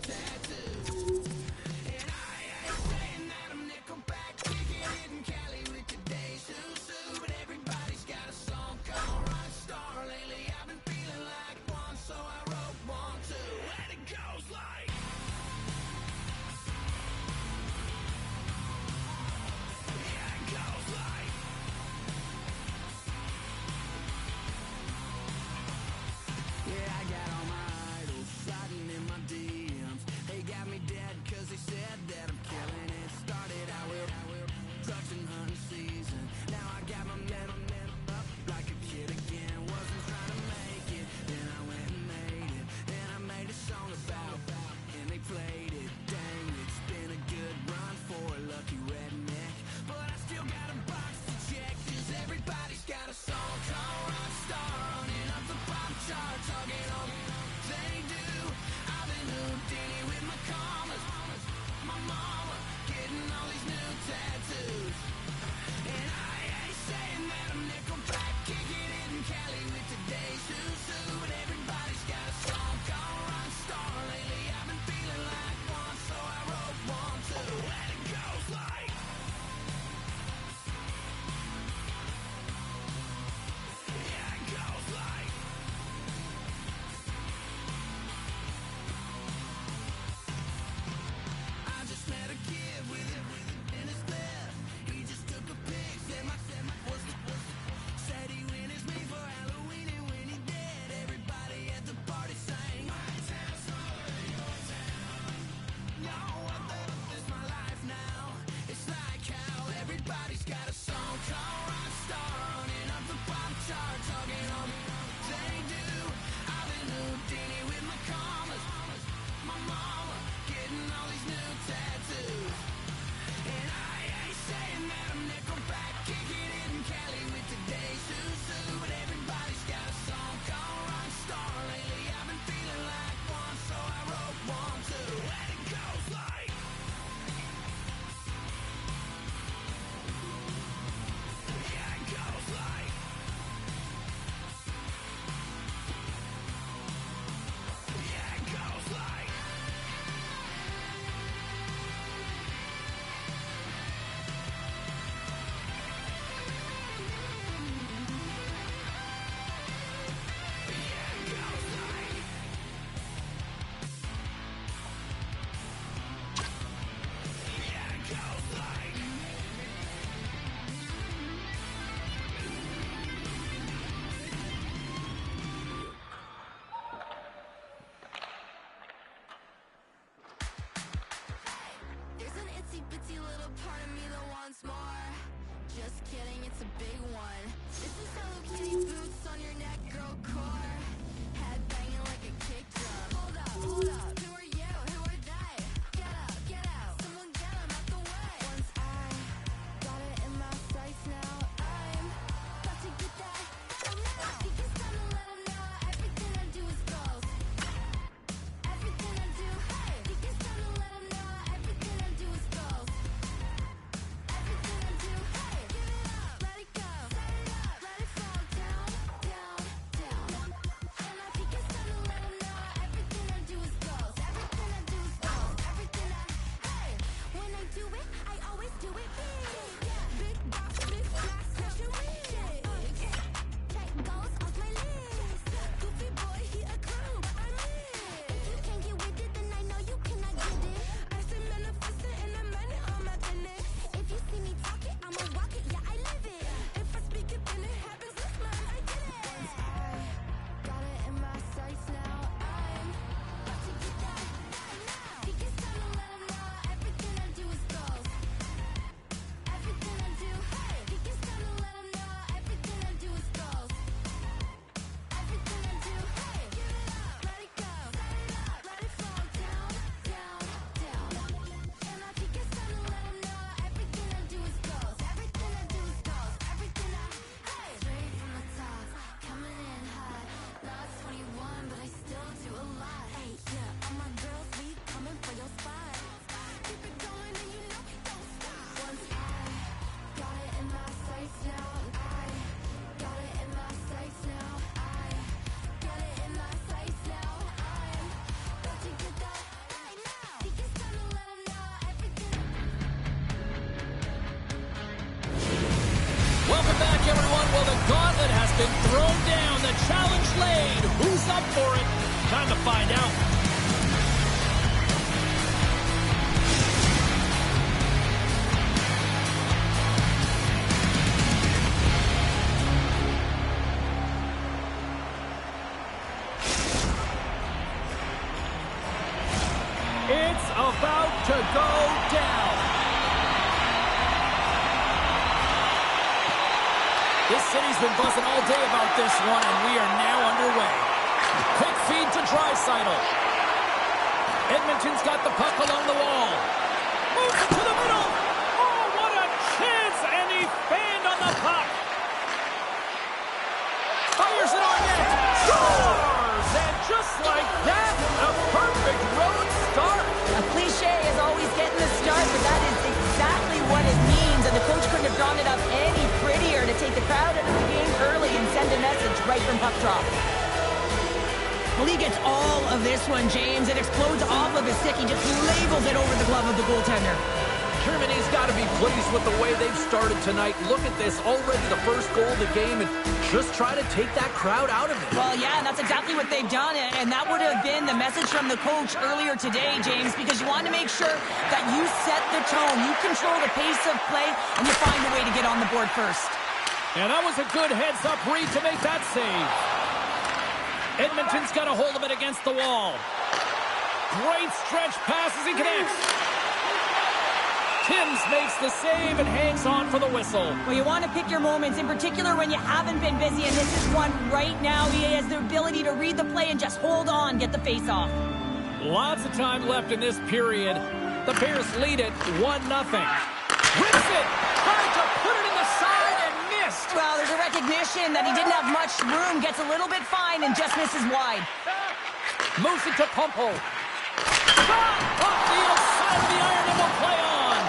tattoos. And I ain't saying that I'm Nickelback, kicking it in Cali with today's Susu. But everybody's got a song called Rockstar. Lately I've been feeling like one, so I wrote one too. And it goes like, yeah, it goes like, yeah, I got all my idols sliding in my DMs. They got me dead cause they said that I'm killing it. Started out with trucks and hunting season. Now I got my men up like a kid again. Wasn't trying to make it, then I went and made it. Then I made a song about and they played it. Dang, it's been a good run for a lucky redneck. But I still got a box to check, cause everybody's got a song called Rockstar. Running up the pop chart, talking on they do. I've been Houdini with my commas, my mama getting all these new tattoos. And I ain't saying that I'm Nickelback, kicking it in Cali with today's Susu. But everybody's got a song called Rockstar. Lately I've been feeling like one, so I wrote one too. And it goes like, yeah, it goes like, I just met a kid with it in his bed. He just took a pic, said my said he witnessed me for Halloween, and when he did, everybody at the party sang, my town's smaller than your town. No, what the f is my life now? It's like how everybody's got a song called Rockstar. Running up the pop chart, talking on they do. I've been Houdini with my commas, my mama getting all these new tattoos. And I ain't saying that I'm Nickelback, kicking it in Cali with today's Susu. But everybody's got a song called Rockstar. Lately I've been feeling like one, so I wrote one too. And it goes like, yeah, it goes like, yeah, it goes like, yeah, it goes like, yeah, it goes like, There's an itsy bitsy little part of me that wants more. Just kidding, it's a big one. This is Hello Kitty boots on your neck, girl core. Head banging like a kick drum. Hold up, who are you? Who are they? Get out, someone get 'em out the way. Once I got it in my sights, now I'm about to get that. Oh no, think it's time to let 'em know everything I do is gold. Everything I do, hey, think it's time to let 'em know everything I do is gold. Everything I do, hey, give it up, let it go, set it up, let it fall down, down, down. been thrown down. The challenge laid. Who's up for it? Time to find out. It's about to go down. This city's been buzzing all day about this one, and we are now underway. Quick feed to Draisaitl. Edmonton's got the puck along the wall. Moves it to the middle. Oh, what a chance, and he fanned on the puck. Fires it on net. Scores! And just like that, a perfect road start. A cliche is always getting the start, but that is exactly what it means. And the coach couldn't have drawn it up any prettier to take the crowd out of the game early and send a message right from puck drop. Well, he gets all of this one, James. It explodes off of his stick. He just labels it over the glove of the goaltender. Germany's got to be pleased with the way they've started tonight. Look at this, already the first goal of the game, and just try to take that crowd out of it. Well, yeah, and that's exactly what they've done, and that would have been the message from the coach earlier today, James, because you want to make sure that you set the tone, you control the pace of play, and you find a way to get on the board first. And that was a good heads-up read to make that save. Edmonton's got a hold of it against the wall. Great stretch passes and connects. Timms makes the save and hangs on for the whistle. Well, you want to pick your moments, in particular when you haven't been busy, and this is one right now. He has the ability to read the play and just hold on, get the face-off. Lots of time left in this period. The Bears lead it 1-0. Rips it! Tried to put it in the side and missed. Well, there's a recognition that he didn't have much room, gets a little bit fine, and just misses wide. Moves it to Pumple. Off the outside of the iron and will play on.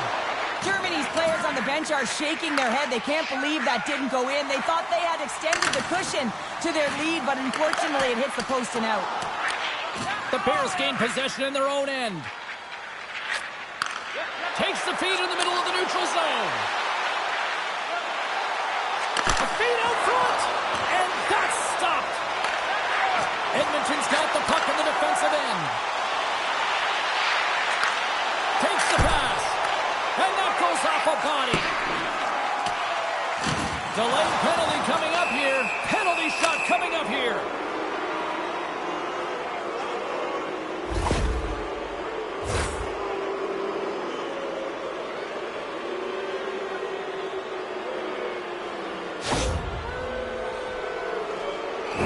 Germany's players on the bench are shaking their head. They can't believe that didn't go in. They thought they had extended the cushion to their lead, but unfortunately it hits the post and out. The Bears gain possession in their own end. Takes the feed in the middle of the neutral zone. A feed out front, and that's stopped. Edmonton's got the puck in the defensive end. Takes the pass, and that goes off a body. Delayed penalty coming up here. Penalty shot coming up here.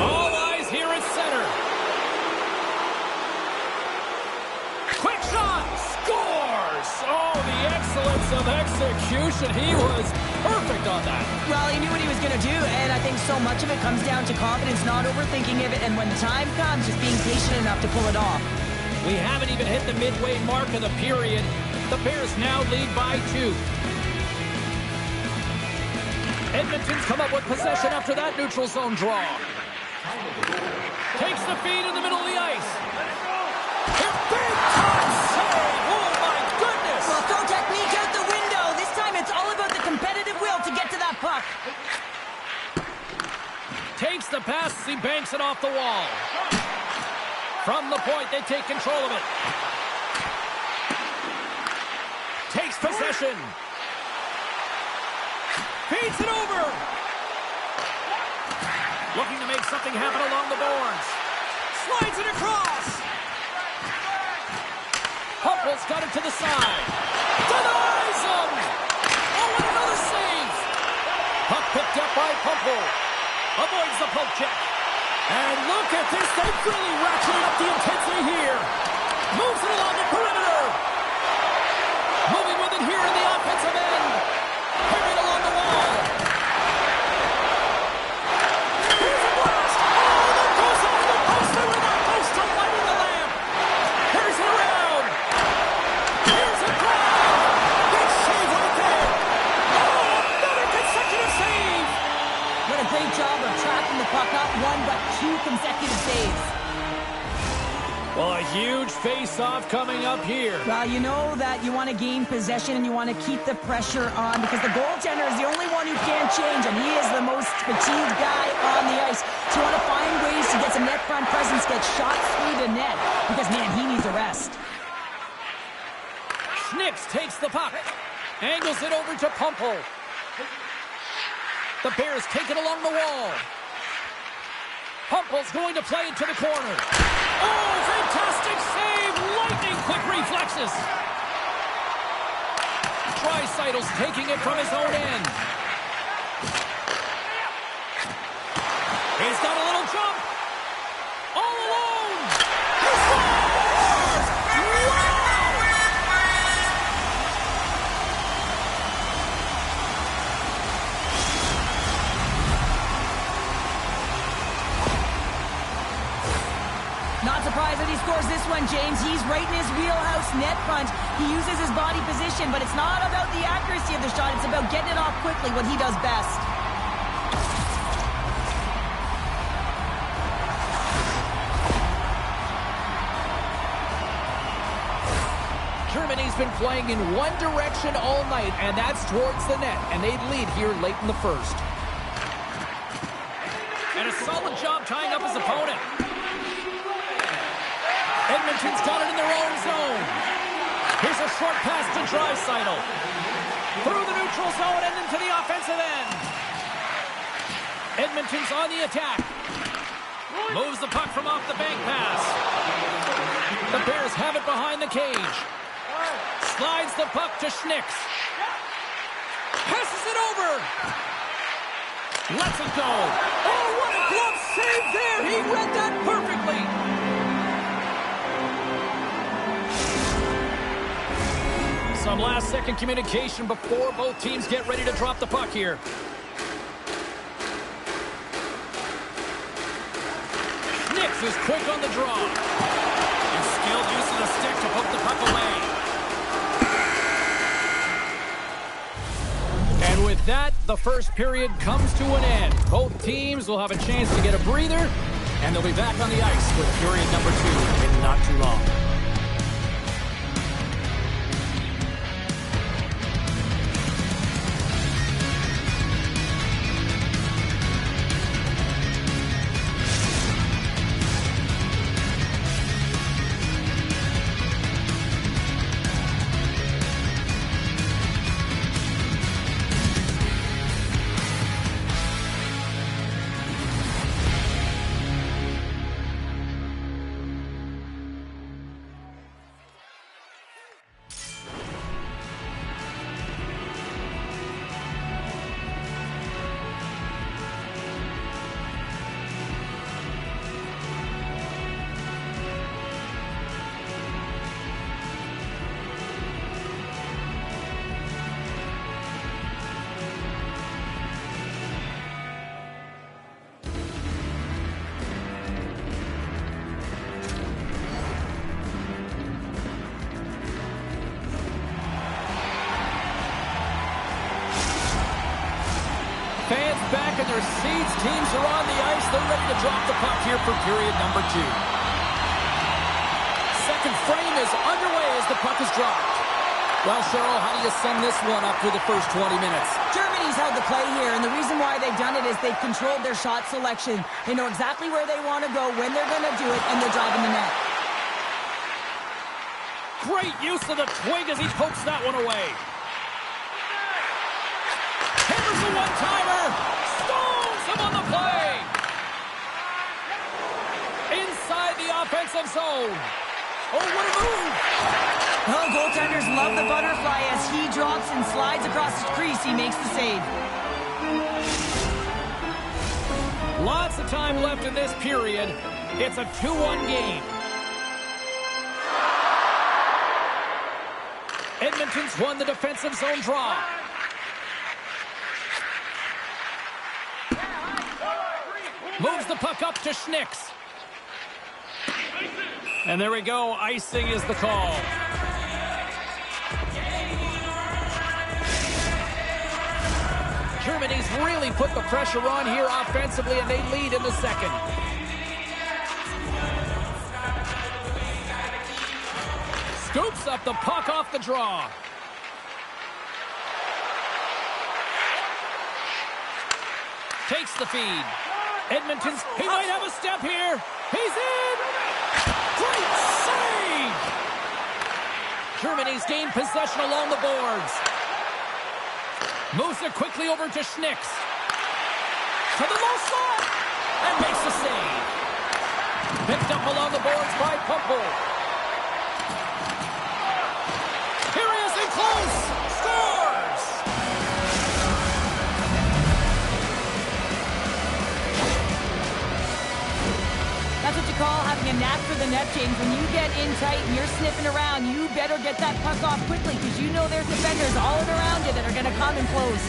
All eyes here at center. Quick shot! Scores! Oh, the excellence of execution. He was perfect on that. Well, he knew what he was going to do, and I think so much of it comes down to confidence, not overthinking of it, and when the time comes, just being patient enough to pull it off. We haven't even hit the midway mark of the period. The Bears now lead by 2. Edmonton's come up with possession after that neutral zone draw. Takes the feed in the middle of the ice. A big time save! Oh my goodness! Well, throw technique out the window. This time it's all about the competitive will to get to that puck. Takes the pass as he banks it off the wall. From the point, they take control of it. Takes possession. Feeds it over. Looking to make something happen along the boards. Slides it across. Humple's got it to the side. Denies him. Oh, and another save. Puck picked up by Pumple. Avoids the poke check. And look at this. They've really ratcheted up the intensity here. Moves it along the perimeter. Moving with it here in the offensive end. Carried along the wall. Here's a blast. Oh, that goes off the post. They were that close to lighting the lamp. Here's it around. Here's a drive. Big save right there. Oh, another consecutive save. What a great job of tracking the puck, not one but 2 consecutive saves. Well, a huge face-off coming up here. Well, you know that you want to gain possession and you want to keep the pressure on because the goaltender is the only one who can change, and he is the most fatigued guy on the ice. So you want to find ways to get some net front presence, get shots through the net, because, man, he needs a rest. Schnicks takes the puck. Angles it over to Pumple. The Bears take it along the wall. Pumple's going to play it to the corner. Oh, fantastic save! Lightning quick reflexes. Draisaitl's taking it from his own end. He's got a little jump. All alone. He scores! Wow! Not surprised that he scores this one, James. He's right in his wheelhouse net front. He uses his body position, but it's not about the accuracy of the shot. It's about getting it off quickly, what he does best. Germany's been playing in one direction all night, and that's towards the net, and they lead here late in the first. And a solid job tying up his opponent. Edmonton's got it in their own zone. Here's a short pass to Draisaitl. Through the neutral zone and into the offensive end. Edmonton's on the attack. Moves the puck from off the bank pass. The Bears have it behind the cage. Slides the puck to Schnicks. Passes it over. Lets it go. Oh, what a glove save there. He read that perfectly. Some last-second communication before both teams get ready to drop the puck here. Schnicks is quick on the draw. And skilled use of the stick to poke the puck away. And with that, the first period comes to an end. Both teams will have a chance to get a breather, and they'll be back on the ice with period number 2 in not too long. Fans back in their seats. Teams are on the ice. They're ready to drop the puck here for period number 2. Second frame is underway as the puck is dropped. Well, Cheryl, how do you sum this one up through the first 20 minutes? Germany's held the play here, and the reason why they've done it is they've controlled their shot selection. They know exactly where they want to go, when they're going to do it, and they're driving the net. Great use of the twig as he pokes that one away. Hammers a one-timer. Stones him on the play. Inside the offensive zone. Oh, what a move. Well, goaltenders love the butterfly as he drops and slides across the crease. He makes the save. Lots of time left in this period. It's a 2-1 game. Edmonton's won the defensive zone draw. Moves the puck up to Schnicks. And there we go. Icing is the call. Germany's really put the pressure on here offensively, and they lead in the second. Scoops up the puck off the draw. Takes the feed. Edmonton's, he might have a step here. He's in! Great save! Germany's gained possession along the boards. Moves it quickly over to Schnicks. To the low slot! And makes the save. Picked up along the boards by Pumple. Here he is in close! Scores! That's what you call having a knack for the net, James. When you get in tight and you're sniffing around, you better get that puck off quickly because you know there's defenders all around you that are going to come and close.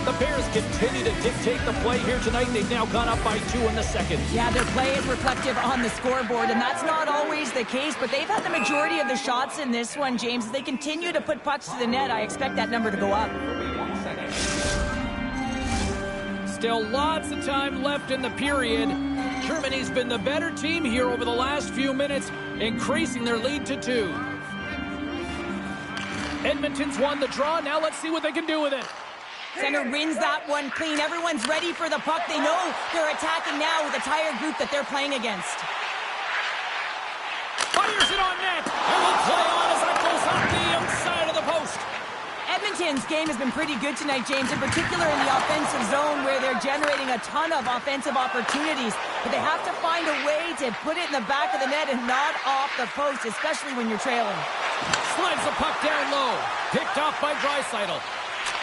The Bears continue to dictate the play here tonight. They've now gone up by 2 in the second. Yeah, their play is reflective on the scoreboard, and that's not always the case, but they've had the majority of the shots in this one, James. As they continue to put pucks to the net, I expect that number to go up. Still lots of time left in the period. Germany's been the better team here over the last few minutes, increasing their lead to 2. Edmonton's won the draw. Now let's see what they can do with it. Center wins that one clean. Everyone's ready for the puck. They know they're attacking now with the tired group that they're playing against. Fires it on net. And will play on as that goes off the outside of the post. Edmonton's game has been pretty good tonight, James, in particular in the offensive zone where they're generating a ton of offensive opportunities. But they have to find a way to put it in the back of the net and not off the post, especially when you're trailing. Slides the puck down low. Picked off by Draisaitl.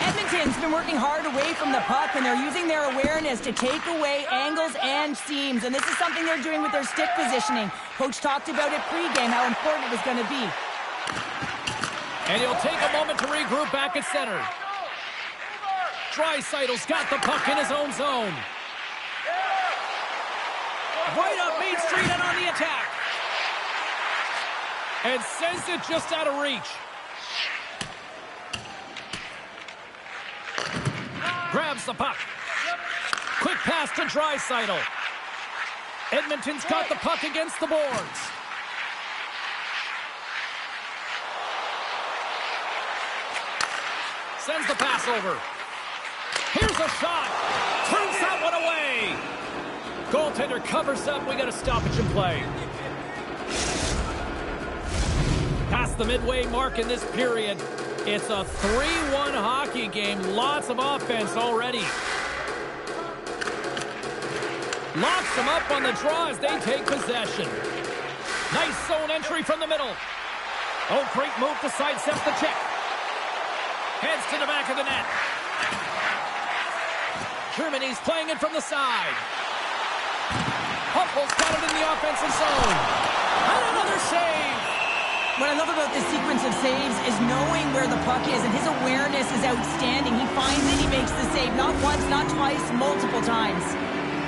Edmonton's been working hard away from the puck, and they're using their awareness to take away angles and seams. And this is something they're doing with their stick positioning. Coach talked about it pregame, how important it was going to be. And he'll take a moment to regroup back at center. Draisaitl's got the puck in his own zone. Right up Main Street and on the attack. And sends it just out of reach. Grabs the puck. Quick pass to Draisaitl. Edmonton's got the puck against the boards. Sends the pass over. Here's a shot. Turns that one away. Goaltender covers up. We got a stoppage in play. Past the midway mark in this period. It's a 3-1 hockey game. Lots of offense already. Locks them up on the draw as they take possession. Nice zone entry from the middle. Oh, great move to sidestep the check. Heads to the back of the net. Germany's playing it from the side. Humple's got it in the offensive zone. And another save. What I love about this sequence of saves is knowing where the puck is, and his awareness is outstanding. He finds it, he makes the save. Not once, not twice, multiple times.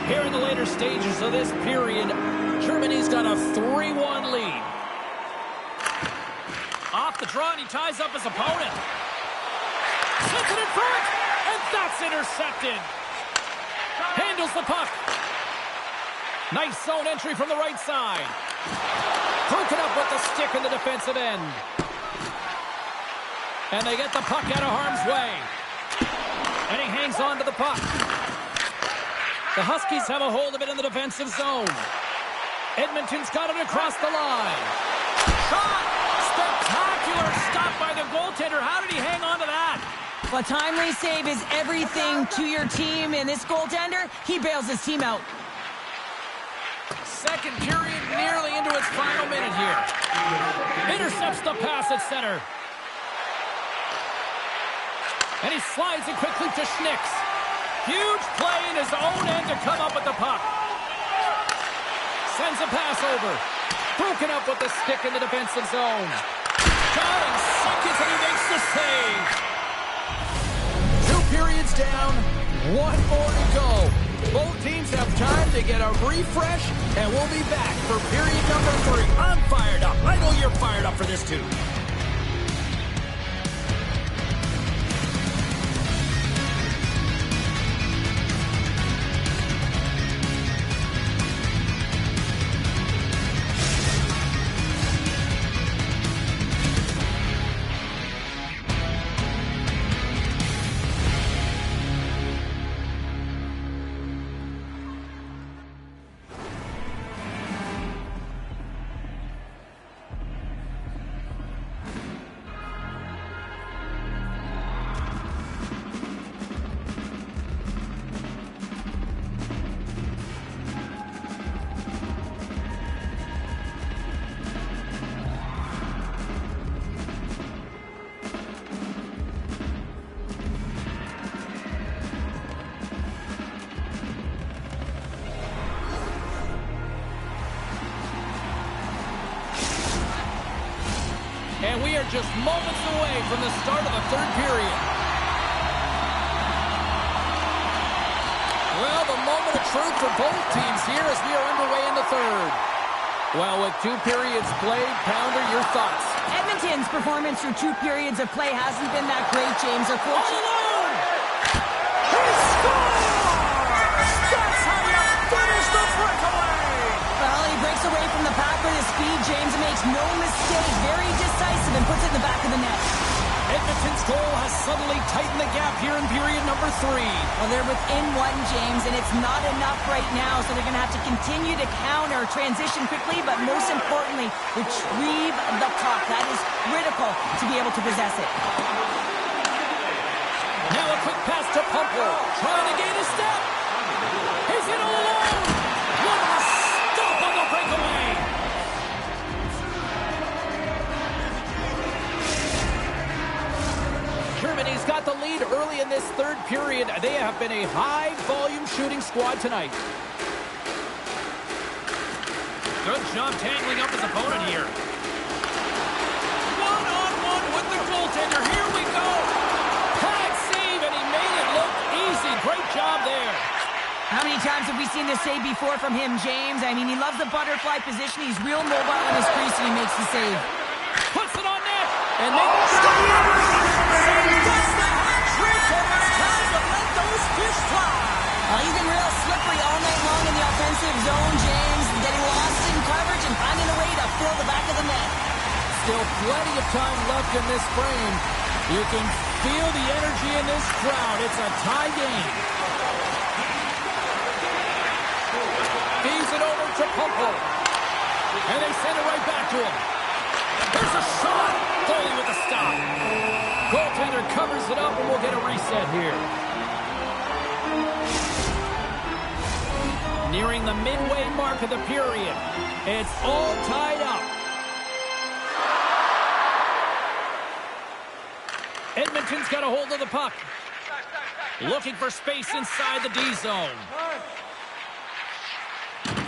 Here in the later stages of this period, Germany's got a 3-1 lead. Off the draw, and he ties up his opponent. Sends it in front, and that's intercepted. Handles the puck. Nice zone entry from the right side. Broken up with the stick in the defensive end. And they get the puck out of harm's way. And he hangs on to the puck. The Huskies have a hold of it in the defensive zone. Edmonton's got it across the line. Shot! Spectacular stop by the goaltender. How did he hang on to that? Well, timely save is everything to your team, and this goaltender, he bails his team out. Second period nearly into its final minute here. Intercepts the pass at center. And he slides it quickly to Schnicks. Huge play in his own end to come up with the puck. Sends a pass over. Broken up with the stick in the defensive zone. Shot and seconds, and he makes the save. 2 periods down, 1 more to go. Both teams have time to get a refresh, and we'll be back for period number 3. I'm fired up. I know you're fired up for this too. are just moments away from the start of the third period. Well, the moment of truth for both teams here as we are underway in the third. Well, with 2 periods played, Pounder, your thoughts? Edmonton's performance through 2 periods of play hasn't been that great, James. All alone! He scores! That's how you finish the breakaway! Well, he breaks away from the pack with his speed, James, and makes no mistake. Very decisive and puts it in the back of the net. Edmonton's goal has suddenly tightened the gap here in period number 3. Well, they're within 1, James, and it's not enough right now, so they're going to have to continue to counter, transition quickly, but most importantly, retrieve the puck. That is critical to be able to possess it. Now a quick pass to Pumper, trying to gain a step. He's in all alone. What a stop on the breakaway. Germany's got the lead early in this third period. They have been a high-volume shooting squad tonight. Good job tangling up his opponent here. One-on-one with the goaltender. Here we go. Pad save, and he made it look easy. Great job there. How many times have we seen this save before from him, James? I mean, he loves the butterfly position. He's real mobile in his crease, and he makes the save. Puts it on net, and they stop it. That's the hat-trick, and it's time to let those fish fly. Well, he's been real slippery all night long in the offensive zone, James, getting lost in coverage and finding a way to fill the back of the net. Still plenty of time left in this frame. You can feel the energy in this crowd. It's a tie game. Feeds it over to Pumpo. And they send it right back to him. There's a shot. Goalie with a stop. Goaltender covers it up, and we'll get a reset here. Nearing the midway mark of the period. It's all tied up. Edmonton's got a hold of the puck. Looking for space inside the D zone.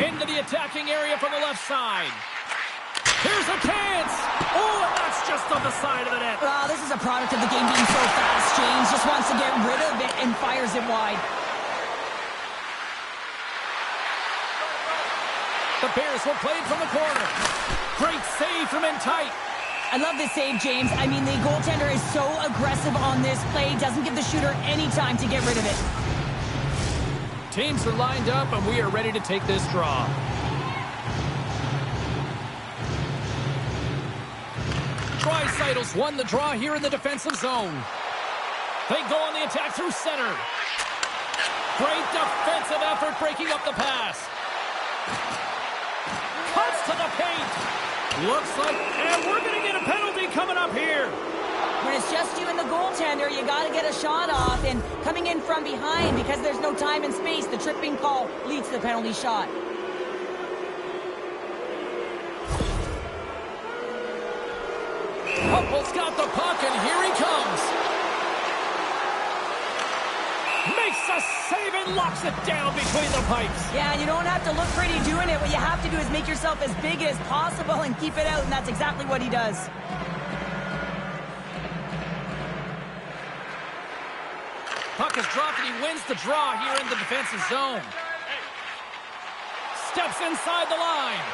Into the attacking area from the left side. Here's a chance. Oh, and that's just on the side of the net. Well, this is a product of the game being so fast. James just wants to get rid of it and fires it wide. The Bears will play it from the corner. Great save from in tight. I love this save, James. I mean, the goaltender is so aggressive on this play. Doesn't give the shooter any time to get rid of it. Teams are lined up, and we are ready to take this draw. Tri-Cytles won the draw here in the defensive zone. They go on the attack through center. Great defensive effort breaking up the pass. Cuts to the paint. Looks like, and we're going to get a penalty coming up here. When it's just you and the goaltender, you got to get a shot off. And coming in from behind, because there's no time and space, the tripping call leads to the penalty shot. Hupple's got the puck, and here he comes. Makes a save and locks it down between the pipes. Yeah, you don't have to look pretty doing it. What you have to do is make yourself as big as possible and keep it out, and that's exactly what he does. Puck is dropped, and he wins the draw here in the defensive zone. Steps inside the line.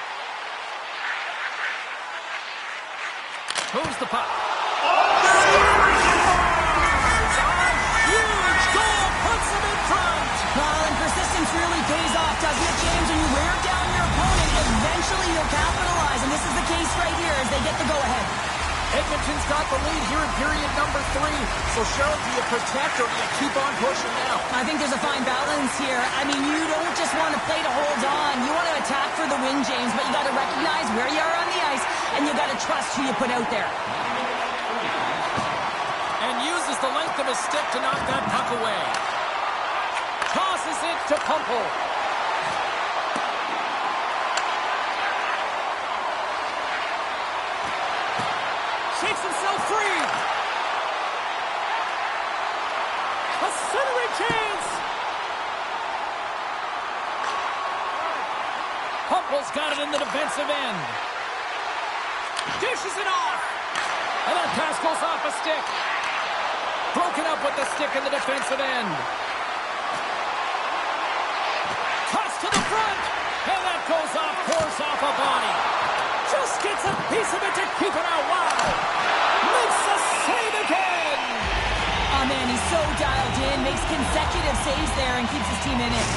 Moves the puck. Huge goal puts him in front. Well, and persistence really pays off, doesn't it, James? When you wear down your opponent, eventually you'll capitalize, and this is the case right here as they get the go-ahead. Edmonton's got the lead here in period number 3. So, Cheryl, do you protect or do you keep on pushing now? I think there's a fine balance here. I mean, you don't just want to play to hold on. You want to attack for the win, James, but you got to recognize where you are on the ice, and you got to trust who you put out there. And uses the length of his stick to knock that puck away. Tosses it to Pumple. Shakes himself free. A centering chance. Pumple's got it in the defensive end. Dishes it off. And that pass goes off a stick. Broken up with the stick in the defensive end. Toss to the front. And that goes off course off a body. Just gets a piece of it to keep it out. Wow. Makes the save again. Oh, man, he's so dialed in. Makes consecutive saves there and keeps his team in it.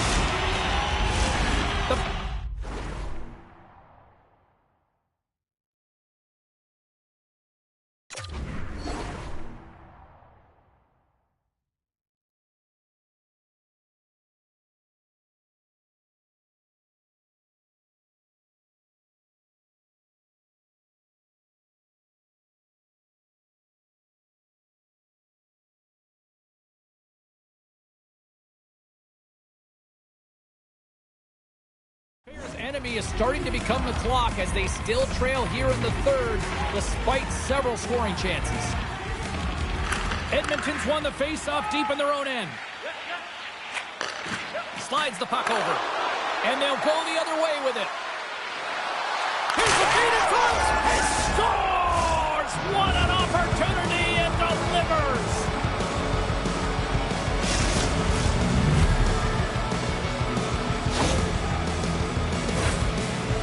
Enemy is starting to become the clock as they still trail here in the third despite several scoring chances. Edmonton's won the face-off deep in their own end. Slides the puck over. And they'll go the other way with it. Here's the feed in front! He scores! What an opportunity and delivers!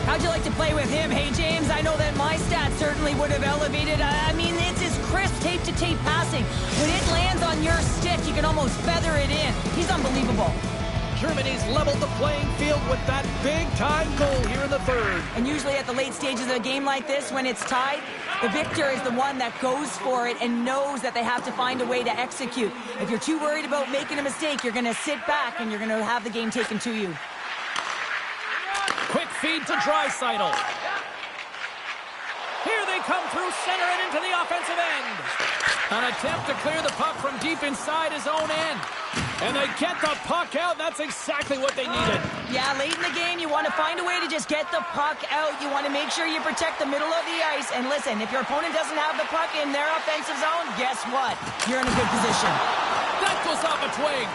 How'd you like to play with him? Hey, James, I know that my stats certainly would have elevated. I mean, it's his crisp tape-to-tape passing. When it lands on your stick, you can almost feather it in. He's unbelievable. Germany's leveled the playing field with that big-time goal here in the third. And usually at the late stages of a game like this, when it's tied, the victor is the one that goes for it and knows that they have to find a way to execute. If you're too worried about making a mistake, you're going to sit back and you're going to have the game taken to you. Quick feed to Draisaitl. Here they come through center and into the offensive end. An attempt to clear the puck from deep inside his own end. And they get the puck out. That's exactly what they needed. Yeah, late in the game, you want to find a way to just get the puck out. You want to make sure you protect the middle of the ice. And listen, if your opponent doesn't have the puck in their offensive zone, guess what? You're in a good position. That goes off a twig.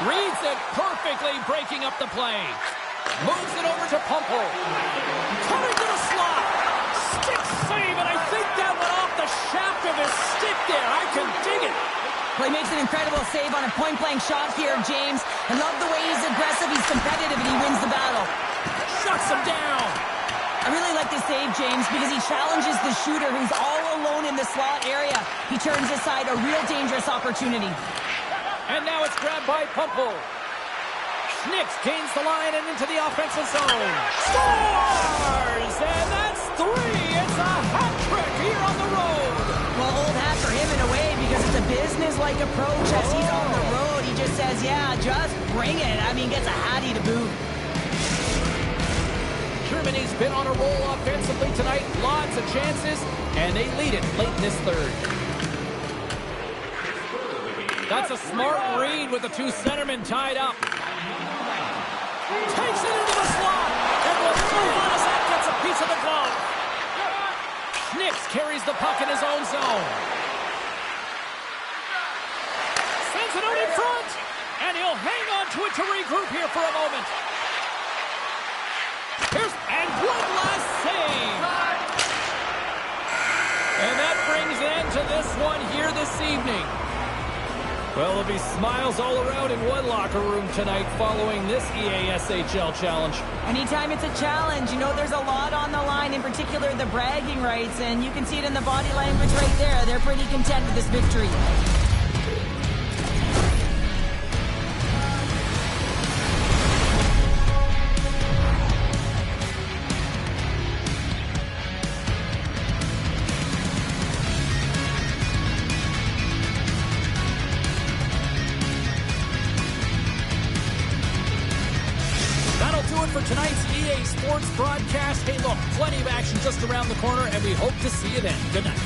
Reads it perfectly, breaking up the play. Moves it over to Pumple. Coming to the slot. Stick save, and I think that went off the shaft of his stick there. I can dig it. Well, he makes an incredible save on a point-blank shot here, James. I love the way he's aggressive, he's competitive, and he wins the battle. Shuts him down. I really like this save, James, because he challenges the shooter who's all alone in the slot area. He turns aside a real dangerous opportunity. And now it's grabbed by Pumple. Schnicks gains the line and into the offensive zone. Scores! And that's 3. It's a hat trick here on the road. Well, old hat for him in a way because it's a business-like approach as he's on the road. He just says, yeah, just bring it. I mean, gets a hattie to boot. Germany's been on a roll offensively tonight. Lots of chances, and they lead it late in this third. That's a smart read with the two centermen tied up. Takes it into the slot, and will move on as that gets a piece of the glove. Schnicks carries the puck in his own zone. Sends it out in front, and he'll hang on to it to regroup here for a moment. And one last save. And that brings an end to this one here this evening. Well, there'll be smiles all around in one locker room tonight following this EASHL challenge. Anytime it's a challenge, you know there's a lot on the line, in particular the bragging rights, and you can see it in the body language right there. They're pretty content with this victory. For tonight's EA Sports broadcast. Hey, look, plenty of action just around the corner, and we hope to see you then. Good night.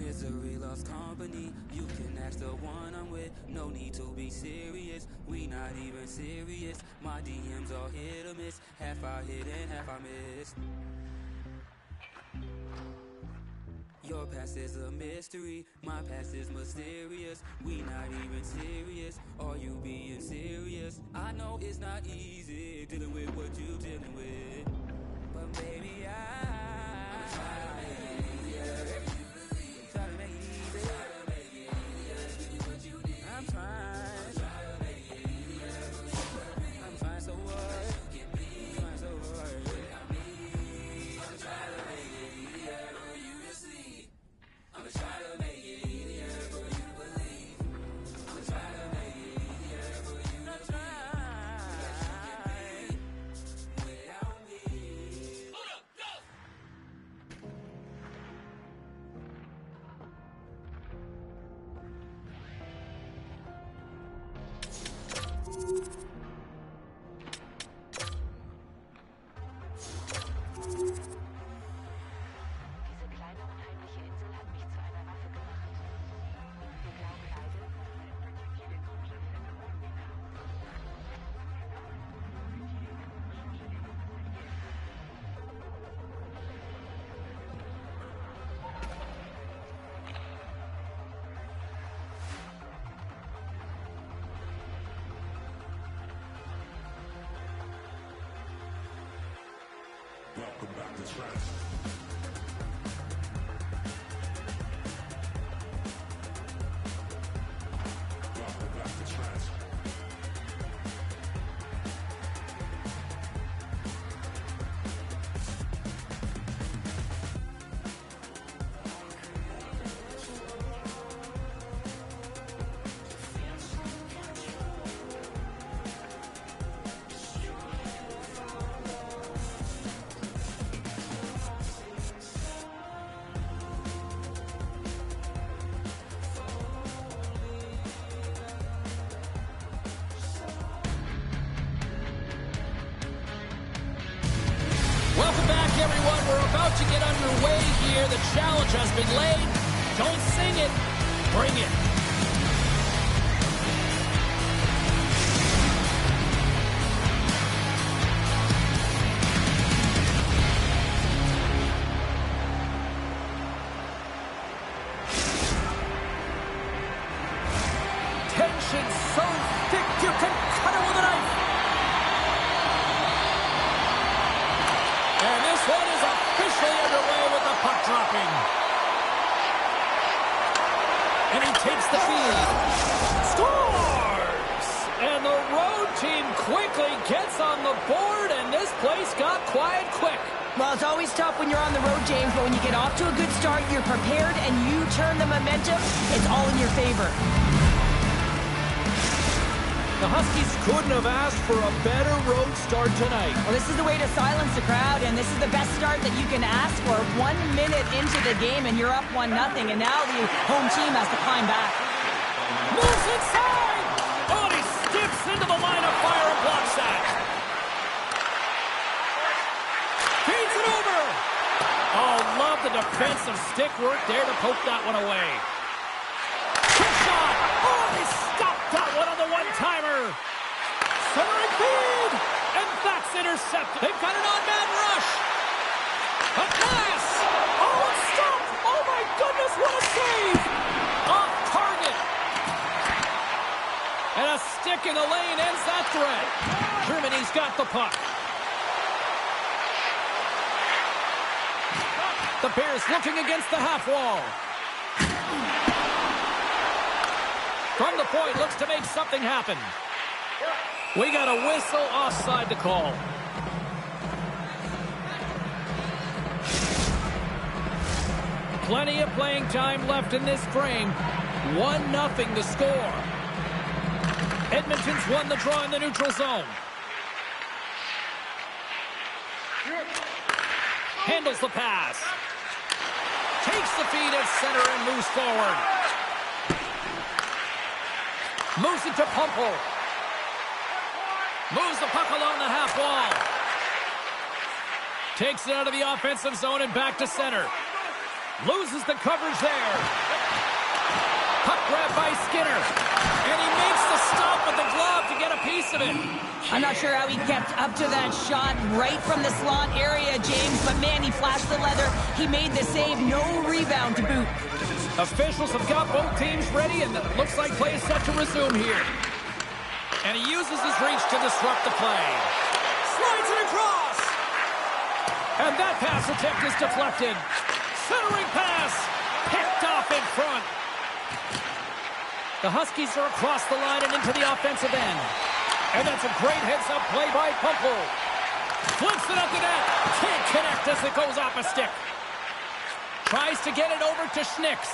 misery loves company. You can ask the one I'm with, no need to be serious. We not even serious. My DMs are hit or miss. Half I hit and half I miss. Your past is a mystery, my past is mysterious. We not even serious, are you being serious? I know it's not easy dealing with what you dealing with, but baby I'm trying to make it easier. I'm trying to make it easier. I'm trying to make it easier. I'm trying so hard. I'm trying so hard. I'm trying to make it easier for you to see. I'm trying to make it easier for you to believe. I'm trying to make it easier for you to try without me. Hold up, go! Diese kleine unheimliche Insel hat mich zu einer Waffe gemacht. Wir glauben beide, Welcome back to Trance. Welcome back to Trance. Welcome back, everyone. We're about to get underway here. The challenge has been laid. Don't sing it. Bring it. Tension so thick you can cut it with a knife. And this one is officially underway with the puck dropping. And he takes the feed. Scores! And the road team quickly gets on the board, and this place got quiet quick. Well, it's always tough when you're on the road, James, but when you get off to a good start, you're prepared, and you turn the momentum, it's all in your favor. The Huskies couldn't have asked for a better road start tonight. Well, this is the way to silence the crowd, and this is the best start that you can ask for. 1 minute into the game, and you're up 1-0, and now the home team has to climb back. Moves inside! Oh, and he skips into the line of fire and blocks that. Feeds it over! Oh, love the defensive stick work there to poke that one away. Quick shot! Oh, they stopped that one on the one-timer! Centering feed! And that's intercepted. They've got an on-man rush! A pass! Oh, it's stopped! Oh, my goodness, what a save! Off target! And a stick in the lane ends that threat. Germany's got the puck. The Bears looking against the half wall. From the point, looks to make something happen. We got a whistle offside to call. Plenty of playing time left in this frame. 1-0 to score. Edmonton's won the draw in the neutral zone. Handles the pass. Takes the feed at center and moves forward. Moves it to Pumple. Moves the puck along the half wall. Takes it out of the offensive zone and back to center. Loses the coverage there. Puck grab by Skinner. And he makes the stop with the glove to get a piece of it. I'm not sure how he kept up to that shot right from the slot area, James, but man, he flashed the leather. He made the save, no rebound to boot. Officials have got both teams ready, and it looks like play is set to resume here. And he uses his reach to disrupt the play. Slides it across. And that pass attempt is deflected. Centering pass. Picked off in front. The Huskies are across the line and into the offensive end. And that's a great heads-up play by Pumple. Flips it up the net. Can't connect as it goes off a stick. Tries to get it over to Schnicks.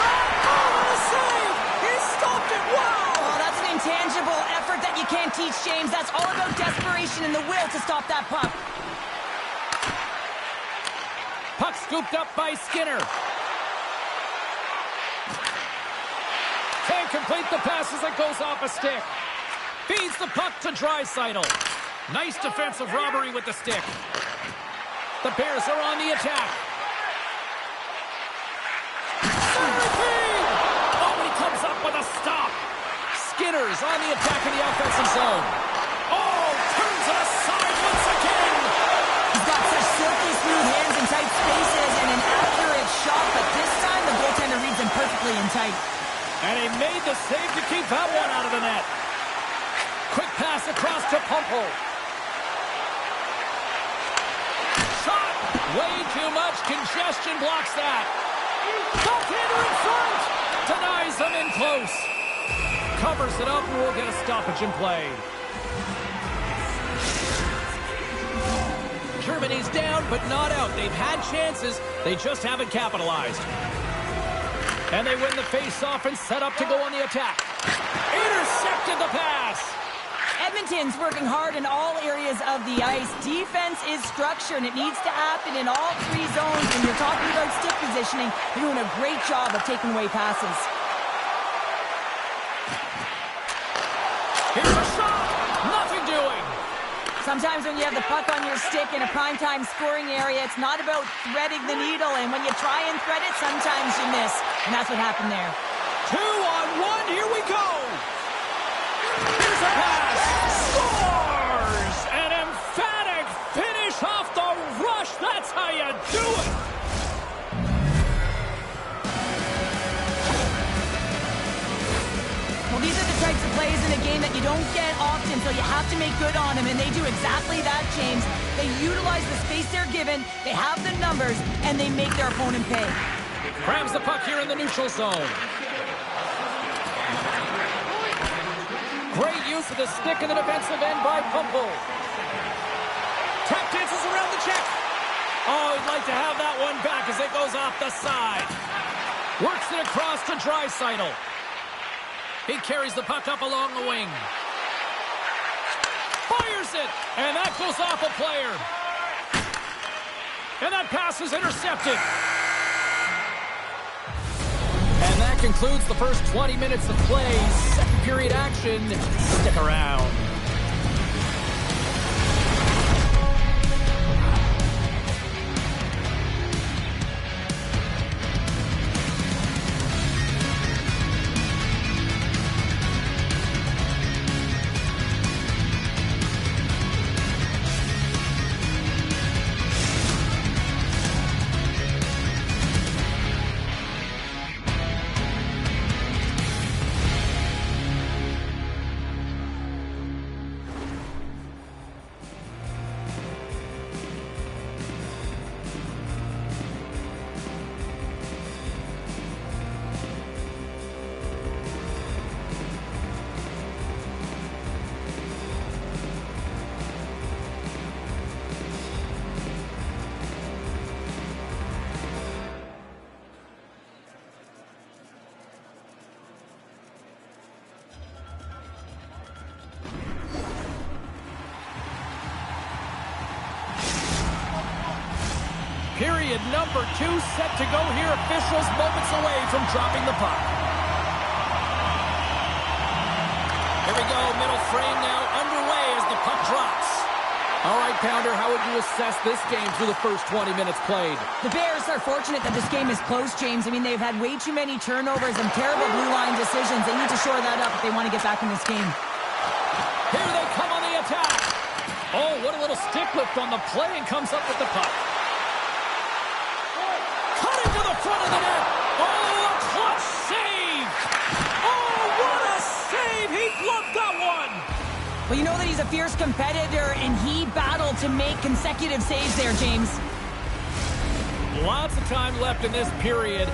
Oh, save! He stopped it! Wow! Oh, that's an intangible effort that you can't teach, James. That's all about desperation and the will to stop that puck. Puck scooped up by Skinner. Can't complete the pass as it goes off a stick. Feeds the puck to Draisaitl. Nice defensive robbery with the stick. The Bears are on the attack. Oh, he comes up with a stop. Skinner's on the attack in the offensive zone. Oh, turns it aside once again. He's got such silky smooth hands in tight spaces and an accurate shot, but this time the goaltender reads him perfectly in tight. And he made the save to keep that one out of the net. Quick pass across to Pumple. Shot! Way too much congestion blocks that. Goaltender in front! Denies him in close. Covers it up and we'll get a stoppage in play. Germany's down but not out. They've had chances. They just haven't capitalized. And they win the face-off and set up to go on the attack. Intercepted the pass. Edmonton's working hard in all areas of the ice. Defense is structure, and it needs to happen in all three zones. When you're talking about stick positioning, they're doing a great job of taking away passes. Here's a shot. Nothing doing. Sometimes when you have the puck on your stick in a primetime scoring area, it's not about threading the needle, and when you try and thread it, sometimes you miss. And that's what happened there. 2-on-1, here we go! Here's a pass! Scores! An emphatic finish off the rush! That's how you do it! Well, these are the types of plays in a game that you don't get often, so you have to make good on them, and they do exactly that, James. They utilize the space they're given, they have the numbers, and they make their opponent pay. Grabs the puck here in the neutral zone. Great use of the stick in the defensive end by Pumple. Tap dances around the check. Oh, he'd like to have that one back as it goes off the side. Works it across to Draisaitl. He carries the puck up along the wing. Fires it, and that goes off a player. And that pass is intercepted. And that concludes the first 20 minutes of play. Second period action. Stick around. Period number 2 set to go here. Officials moments away from dropping the puck. Here we go. Middle frame now underway as the puck drops. All right, Pounder, how would you assess this game through the first 20 minutes played? The Bears are fortunate that this game is close, James. I mean, they've had way too many turnovers and terrible blue line decisions. They need to shore that up if they want to get back in this game. Here they come on the attack. Oh, what a little stick lift on the play, and comes up with the puck. Cutting to the front of the net. Oh, a clutch save. Oh, what a save. He bluffed that one. Well, you know that he's a fierce competitor, and he battled to make consecutive saves there, James. Lots of time left in this period.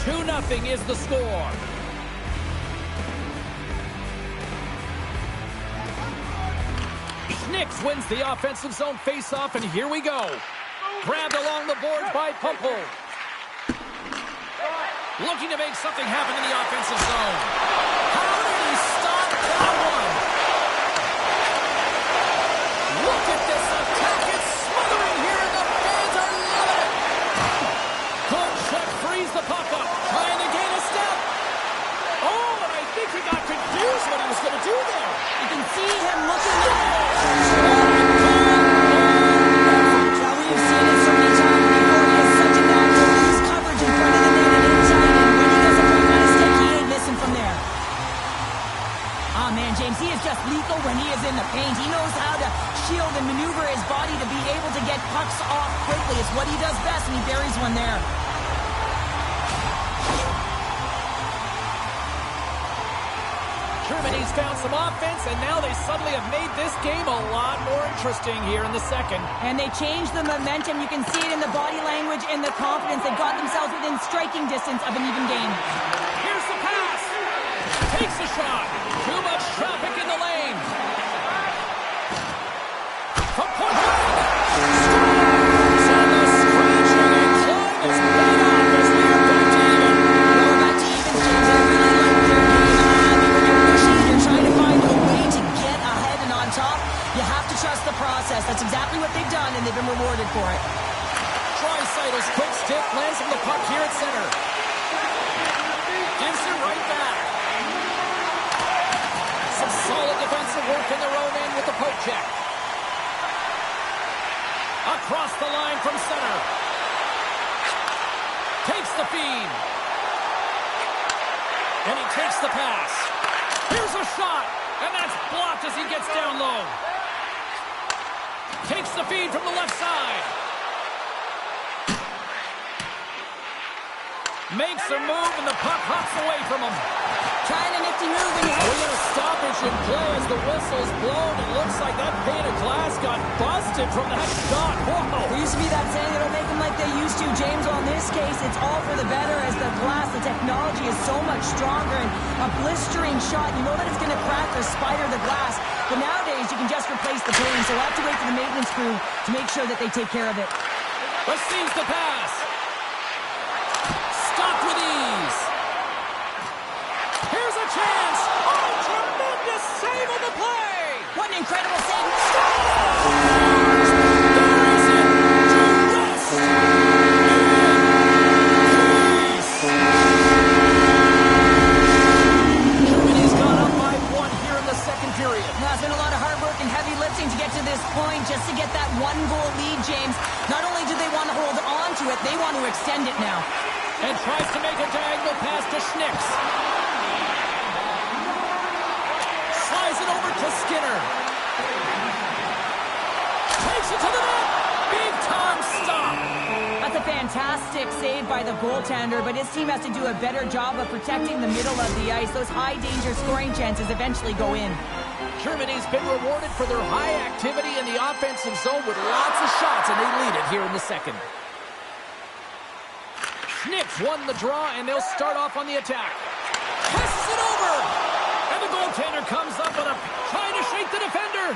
2-0 is the score. Schnicks wins the offensive zone faceoff, and here we go. Grabbed along the boards by Pumple. Looking to make something happen in the offensive zone. How did he stop that one? Look at this attack. It's smothering here, and the fans are loving it. Good check, frees the puck up. Trying to gain a step. Oh, and I think he got confused what he was going to do there. You can see him looking at it. Now, we've seen it so many times before. He has such a knack for his coverage in front of the net and inside, and when he does a break on a stick, he ain't missing from there. Oh, man, James, he is just lethal when he is in the paint. He knows how to shield and maneuver his body to be able to get pucks off quickly. It's what he does best, and he buries one there. Germany's found some offense, and now they suddenly have made this game a lot more interesting here in the second. And they changed the momentum. You can see it in the body language and the confidence. They got themselves within striking distance of an even game. Here's the pass. Takes a shot. Too much traffic in the lane. From point blank. Scores on the scratching, and Klein is made up as we are back to even. Well, back to even, James. I really like their game. When you're pushing, you're trying to find a way to get ahead and on top. You have to trust the process. That's exactly what they've done, and they've been rewarded for it. Draisaitl quick stick lands him the puck here at center. Gives it right back. Some solid defensive work in their own end with the poke check. Across the line from center. Takes the feed. And he takes the pass. Here's a shot. And that's blocked as he gets down low. Takes the feed from the left side. Makes a move, and the puck hops away from him. Trying a nifty move, and We got a stoppage in play as the whistle's blown. It looks like that pane of glass got busted from that shot. Whoa! there used to be that saying, they don't make them like they used to, James. Well, in this case, it's all for the better as the glass, the technology is so much stronger, and a blistering shot, you know that it's going to crack or spider the glass. But nowadays, you can just replace the pane, so we'll have to wait for the maintenance crew to make sure that they take care of it. Receives the pass. Stopped with ease. Here's a chance. Oh, tremendous save on the play. What an incredible save. There is it. To rest in peace. Germany's gone up by 1 here in the second period. Now, it's been a lot of hard work and heavy lifting to get to this point, just to get that 1-goal lead, James. Not only do they want to hold on to it, they want to extend it now. And tries to make a diagonal pass to Schnicks. Slides it over to Skinner. Takes it to the net. Big time stop. That's a fantastic save by the goaltender, but his team has to do a better job of protecting the middle of the ice. Those high-danger scoring chances eventually go in. Germany's been rewarded for their high activity in the offensive zone with lots of shots, and they lead it here in the second. Schnicks won the draw, and they'll start off on the attack. Passes it over! And the goaltender comes up with trying to shake the defender.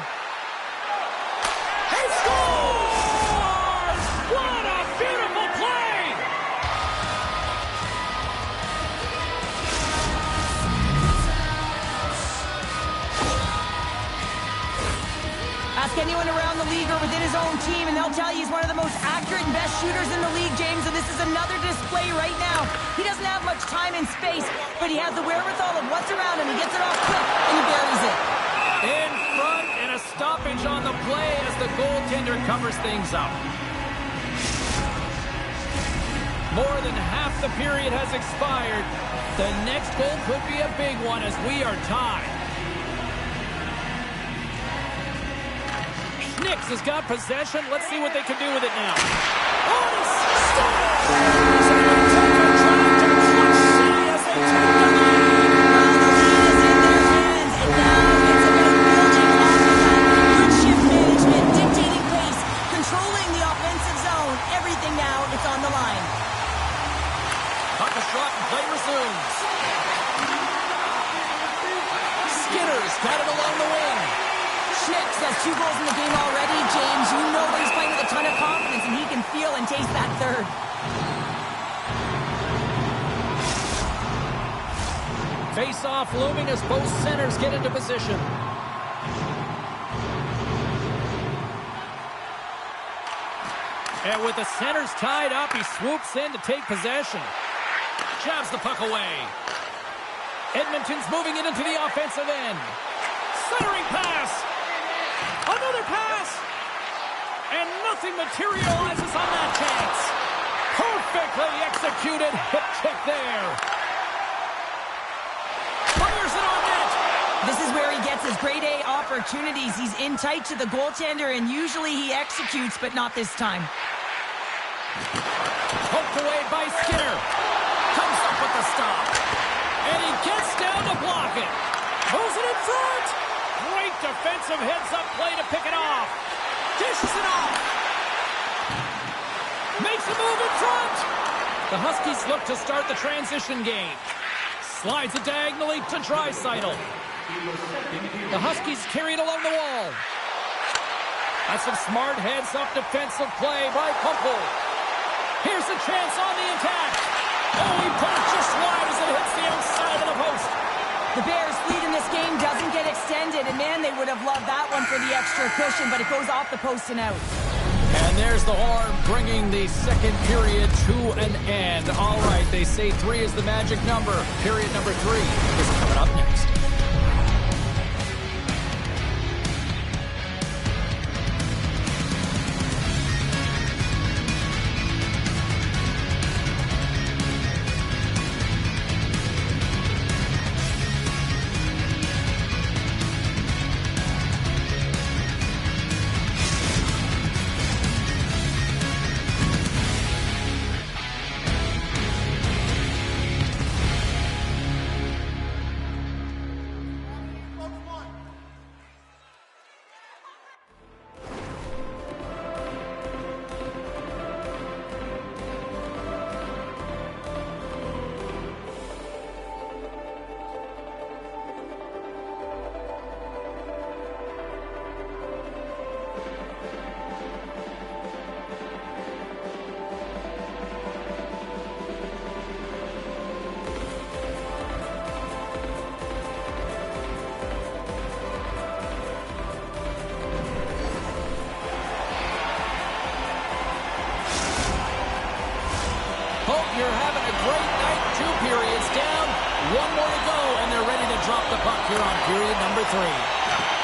He scores! What a beautiful play! Ask anyone around the league or within his own team, and they'll tell you he's one of the most accurate and best shooters in the league, James, and this is another display right now. He doesn't have much time and space, but he has the wherewithal of what's around him. He gets it off quick, and he buries it. In front, and a stoppage on the play as the goaltender covers things up. More than half the period has expired. The next goal could be a big one as we are tied. Schnicks has got possession. Let's see what they can do with it now. Oh, he scores! Got it along the wing. Schnicks has 2 goals in the game already, James. You know that he's playing with a ton of confidence, and he can feel and taste that third. Face-off looming as both centers get into position. And with the centers tied up, he swoops in to take possession. Jabs the puck away. Edmonton's moving it into the offensive end. Centering pass. Another pass. And nothing materializes on that chance. Perfectly executed. Hip check there. Fires it on net. This is where he gets his grade A opportunities. He's in tight to the goaltender, and usually he executes, but not this time. Poked away by Skinner. Comes up with the stop. And he gets down to block it. Pulls it in front. Great defensive heads-up play to pick it off. Dishes it off. Makes a move in front. The Huskies look to start the transition game. Slides it diagonally to Draisaitl. The Huskies carry it along the wall. That's some smart heads-up defensive play by Pumple. Here's the chance on the attack. Oh, he put it just wide as it hits the outside of the post. The Bears' lead in this game doesn't get extended, and man, they would have loved that one for the extra cushion, but it goes off the post and out. And there's the horn, bringing the second period to an end. All right, they say 3 is the magic number. Period number 3 is coming up next. You're having a great night. 2 periods down. 1 more to go, and they're ready to drop the puck here on period number 3.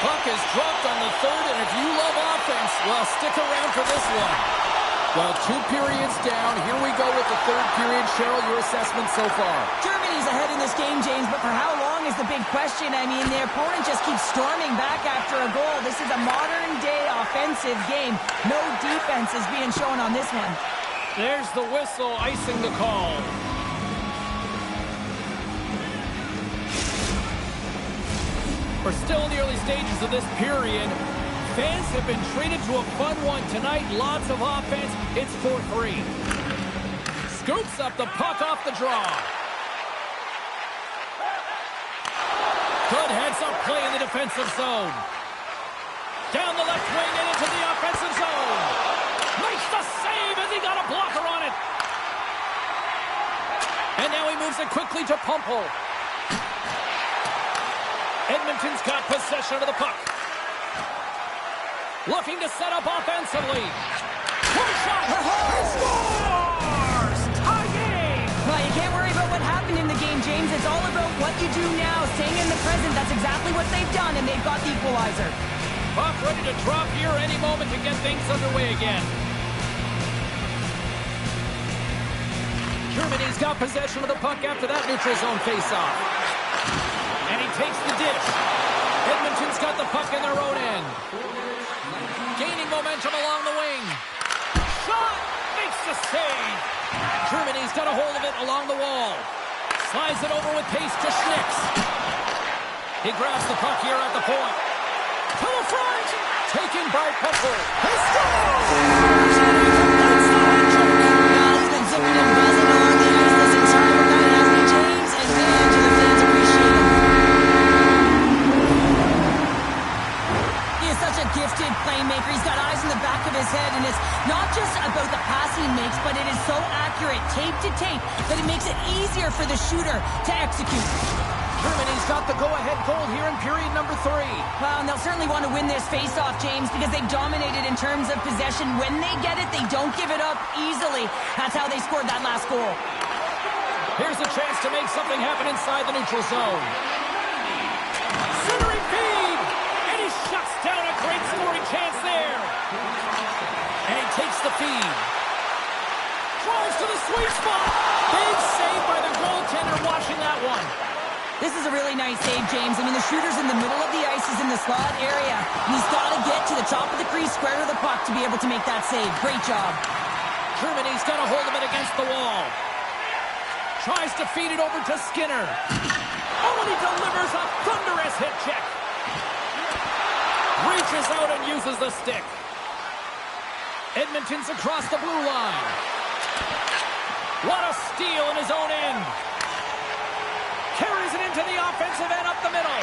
Puck is dropped on the third, and if you love offense, well, stick around for this one. Well, 2 periods down. Here we go with the third period. Cheryl, your assessment so far? Germany's ahead in this game, James, but for how long is the big question. I mean, their opponent just keeps storming back after a goal. This is a modern-day offensive game. No defense is being shown on this one. There's the whistle, icing the call. We're still in the early stages of this period. Fans have been treated to a fun one tonight. Lots of offense. It's 4-3. Scoops up the puck off the draw. Good heads-up play in the defensive zone. Down the left wing and into the offensive zone. Makes the save as he got a blocker on it. And now he moves it quickly to Pumple. Edmonton's got possession of the puck. Looking to set up offensively. One shot. Scores! Tie game! Well, you can't worry about what happened in the game, James. It's all about what you do now. Staying in the present. That's exactly what they've done, and they've got the equalizer. Puck ready to drop here any moment to get things underway again. Germany's got possession of the puck after that neutral zone faceoff. And he takes the dish. Edmonton's got the puck in their own end. Gaining momentum along the wing. Shot! Makes the save. Germany's got a hold of it along the wall. Slides it over with pace to Schnicks. He grabs the puck here at the point. To the front! Taken by Pepper. He scores! He's been zipping and buzzing along the ice this entire night, hasn't he, James? And man, do the fans appreciate him. He is such a gifted playmaker. He's got eyes in the back of his head, and it's not just about the pass he makes, but it is so accurate, tape to tape, that it makes it easier for the shooter to execute. Germany's got the go-ahead goal here in period number 3. Well, and they'll certainly want to win this face-off, James, because they've dominated in terms of possession. When they get it, they don't give it up easily. That's how they scored that last goal. Here's a chance to make something happen inside the neutral zone. Centering feed! And he shuts down a great scoring chance there. And he takes the feed. Drives to the sweet spot. Big save by the goaltender watching that one. This is a really nice save, James. I mean, the shooter's in the middle of the ice. He's in the slot area. And he's got to get to the top of the crease, square to the puck to be able to make that save. Great job. Germany's got a hold of it against the wall. Tries to feed it over to Skinner. Oh, and he delivers a thunderous hit check. Reaches out and uses the stick. Edmonton's across the blue line. What a steal in his own end. Carries it into the offensive end up the middle.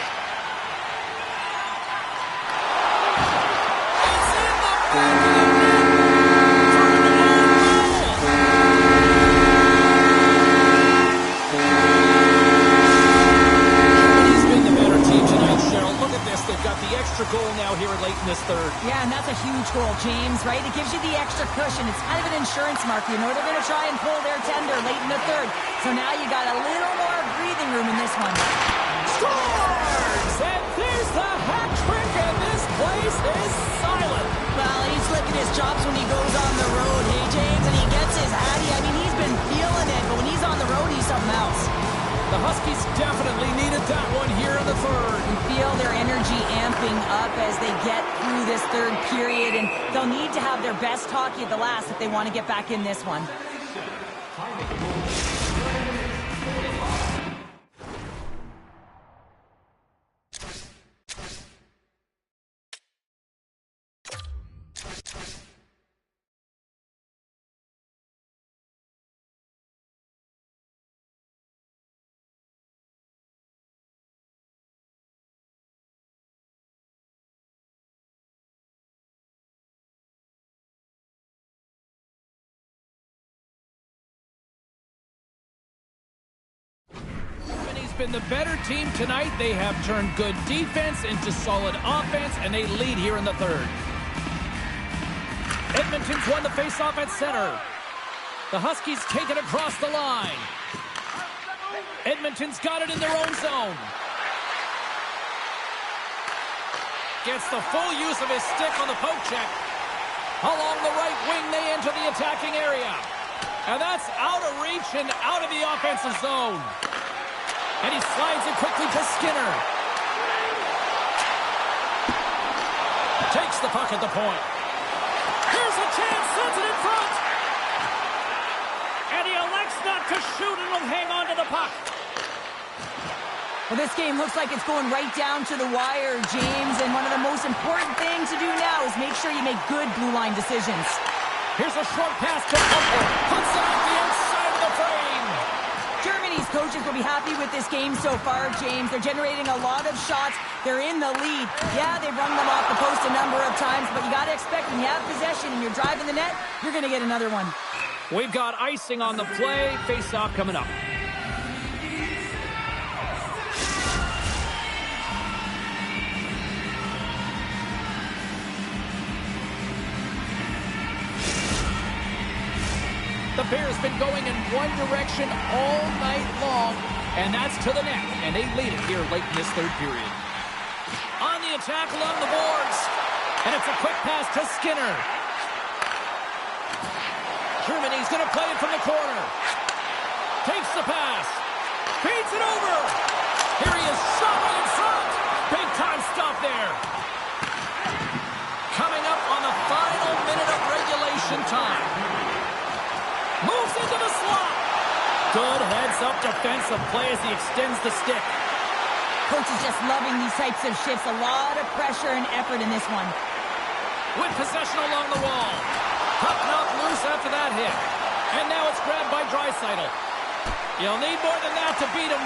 It's in the back of the net for an own goal. He's been the better team tonight, Cheryl. Look at this. They've got the extra goal now here late in this third. Yeah, and that's a huge goal, James, right? It gives you the extra cushion. It's kind of an insurance marker. You know they're going to try and pull their tender late in the third. So now you got a little more breathing room in this one. Scores! And there's the hat trick, and this place is silent. Well, he's flicking his chops when he goes on the road, hey, James, and he gets his hattie. I mean, he's been feeling it, but when he's on the road, he's something else. The Huskies definitely needed that one here in the third. You feel their energy amping up as they get through this third period, and they'll need to have their best hockey at the last if they want to get back in this one. Been the better team tonight. They have turned good defense into solid offense, and they lead here in the third. Edmonton's won the faceoff at center. The Huskies take it across the line. Edmonton's got it in their own zone. Gets the full use of his stick on the poke check. Along the right wing, they enter the attacking area. And that's out of reach and out of the offensive zone. And he slides it quickly to Skinner. Takes the puck at the point. Here's a chance, sends it in front. And he elects not to shoot and will hang on to the puck. Well, this game looks like it's going right down to the wire, James, and one of the most important things to do now is make sure you make good blue line decisions. Here's a short pass to Pumper. Puts it on the outside of the frame. Germany's coaches will be happy with this game so far, James. They're generating a lot of shots. They're in the lead. Yeah, they've run them off the post a number of times, but you got to expect when you have possession and you're driving the net, you're going to get another one. We've got icing on the play. Face-off coming up. The Bears been going in one direction all night long, and that's to the net, and they lead it here late in this third period. On the attack along the boards, And it's a quick pass to Skinner. Germany's going to play it from the corner. Takes the pass. Feeds it over. Here he is, shot in front. Big time stop there. Coming up on the final minute of regulation time. Moves into the slot. Good heads-up defensive play as he extends the stick. Coach is just loving these types of shifts. A lot of pressure and effort in this one. With possession along the wall. Puck knocked loose after that hit. And now it's grabbed by Draisaitl. You'll need more than that to beat him.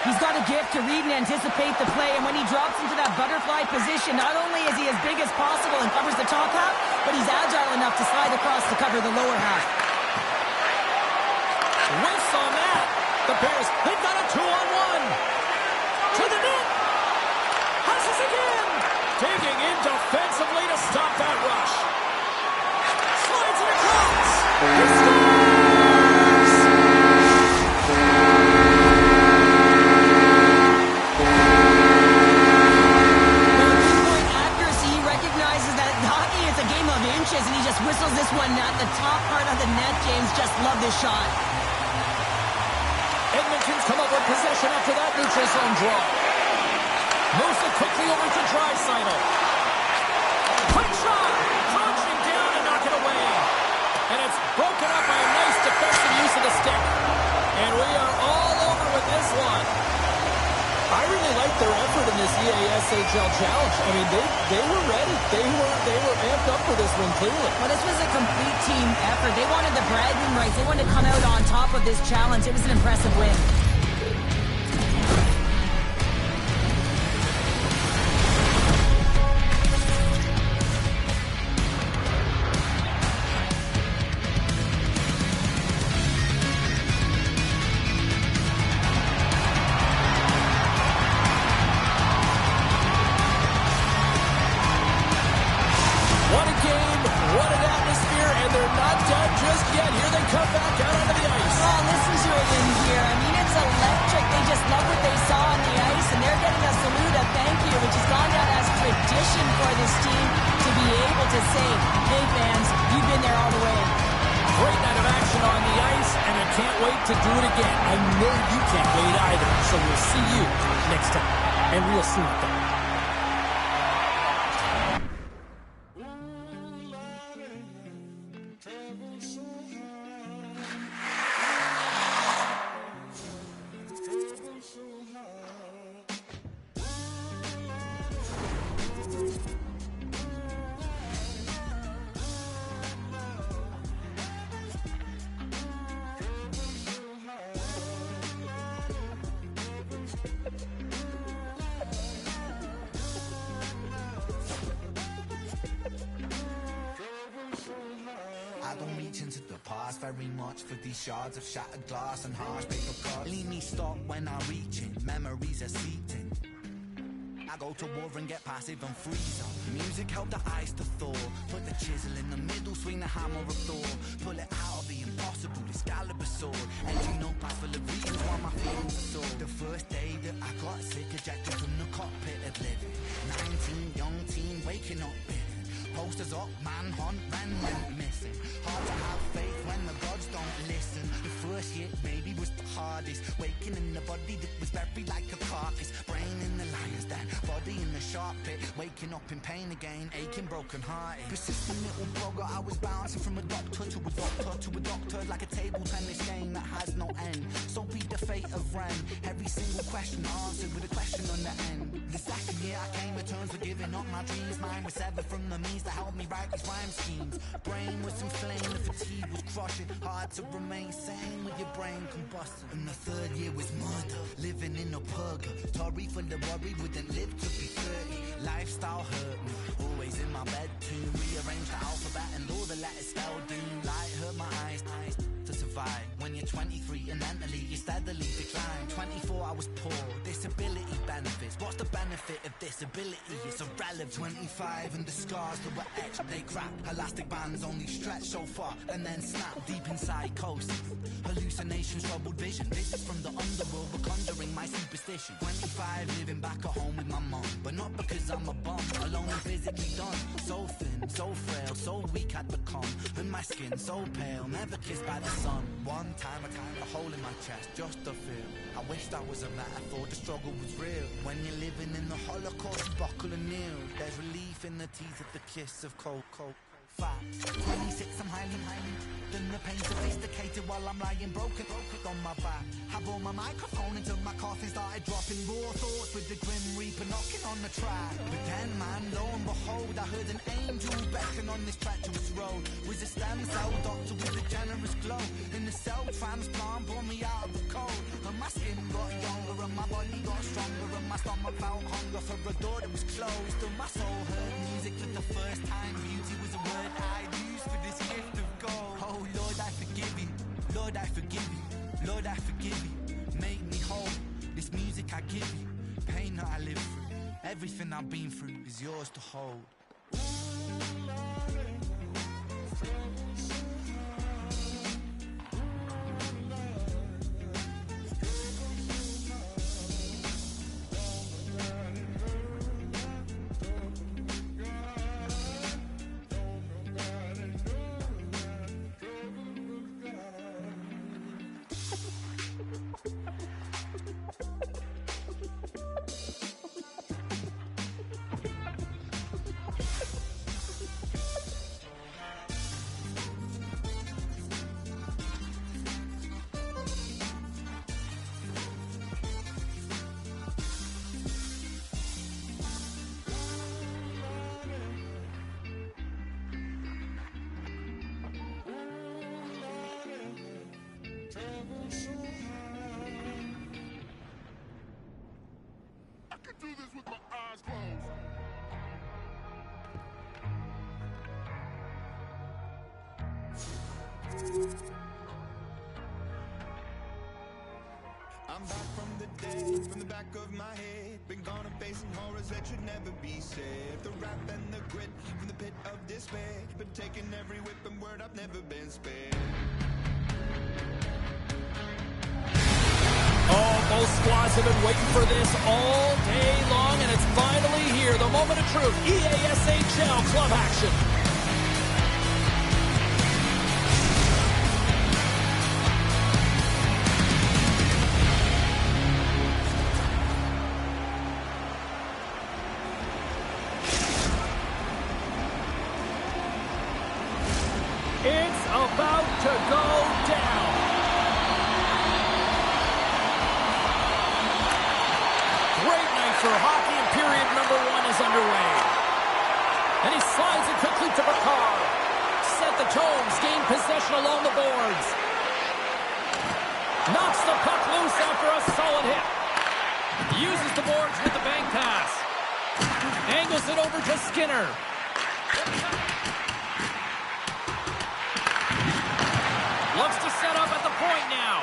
He's got a gift to read and anticipate the play, and when he drops into that butterfly position, not only is he as big as possible and covers the top half, but he's agile enough to slide across to cover the lower half. Whiffs on that. The Bears, they've got a 2-on-1. To the net. Passes again. Digging in defensively to stop that rush. Slides it across. He scores! With accuracy, he recognizes that hockey is a game of inches, and he just whistles this one at the top part of the net. James, just love this shot. Edmonton's come up with possession after that neutral zone draw. Moves it quickly over to Draisaitl. Quick shot! Crouching down and knock it away. And it's broken up by a nice defensive use of the stick. And we are all over with this one. I really like their effort in this EASHL challenge. I mean, they were ready. They were amped up for this one, clearly. Well, this was a complete team effort. They wanted the bragging rights. They wanted to come out on top of this challenge. It was an impressive win. What a game, what an atmosphere, and they're not done just yet. Here they come back out onto the ice. Oh, listen to it in here. I mean, it's electric. They just love what they saw on the ice, and they're getting a salute, a thank you, which has gone down as tradition for this team to be able to say, hey, fans, you've been there all the way. Great night of action on the ice, and I can't wait to do it again. I know you can't wait either, so we'll see you next time, and real soon, though. I don't reach into the past very much for these shards of shattered glass and harsh paper cuts. Leave me stop when I reach in, memories are seeping. I go to war and get passive and freeze up. Music help the ice to thaw. Put the chisel in the middle, swing the hammer of Thor. Pull it out of the impossible, Excalibur sword. Edging up past full of reasons why my feelings are sore. The first day that I got sick, ejected from the cockpit of living. 19, young teen, waking up bitter. Posters up, manhunt, ran went missing. Hard to have faith when the gods don't listen. The first hit maybe was the hardest. Waking in the body that was buried like a carcass. Brain in the lion's den, body in the sharp pit. Waking up in pain again, aching, broken hearted. Persistent little blogger, I was bouncing from a doctor to a doctor to a doctor. Like a table tennis game that has no end. So be the fate of Ren. Every single question answered with a question on the end. The second year I came to terms with giving up my dreams. Mine was severed from the means to help me write these rhyme schemes. Brain was inflamed, the fatigue was crushing. Hard to remain sane with your brain combusting. And the third year was murder, living in a purgatory full of worry, wouldn't live to be 30. Lifestyle hurt me, always in my bed too. Rearrange the alphabet and all the letters spelled doom. Light hurt my eyes to survive. divide. When you're 23 and mentally you steadily decline. 24 I was poor, disability benefits. What's the benefit of disability? It's irrelevant. 25 and the scars that were etched, they crack. Elastic bands only stretch so far and then snap. Deep in psychosis, hallucinations, troubled vision. This is from the underworld, but conjuring my superstition. 25 living back at home with my mum, but not because I'm a bum, alone and physically done. So thin, so frail, so weak I'd become, and my skin so pale, never kissed by the sun. One time I timed a hole in my chest just to feel. I wish that was a metaphor, the struggle was real. When you're living in the Holocaust, you buckle and kneel. There's relief in the teeth of the kiss of cold. 26, I'm highly then the pain sophisticated while I'm lying broken on my back. I bore my microphone until my coffin started dropping. Raw thoughts with the grim reaper knocking on the track. But then, man, lo and behold, I heard an angel beckon on this treacherous road. Was a stem cell doctor with a generous glow. In the cell transplant, brought me out of the cold. And my skin got younger and my body got stronger. And my stomach felt hunger for a door that was closed. And my soul heard music for the first time. Beauty was a word I'd use for this gift of gold. Oh Lord, I forgive you. Lord, I forgive you. Lord, I forgive you. Make me whole. This music I give you. Pain that I live through. Everything I've been through is yours to hold. Do this with my eyes closed. I'm back from the dead, from the back of my head. Been gone and facing horrors that should never be said. The rap and the grit from the pit of despair. Been taking every whip and word, I've never been spared. Oh, both squads have been waiting for this all day long, and it's finally here. The moment of truth. EASHL club action. It's about to go down. Great night for hockey, and period number 1 is underway. And he slides it quickly to Bakar. Set the tones, gain possession along the boards. Knocks the puck loose after a solid hit. Uses the boards with the bank pass. Angles it over to Skinner. Looks to set up at the point now.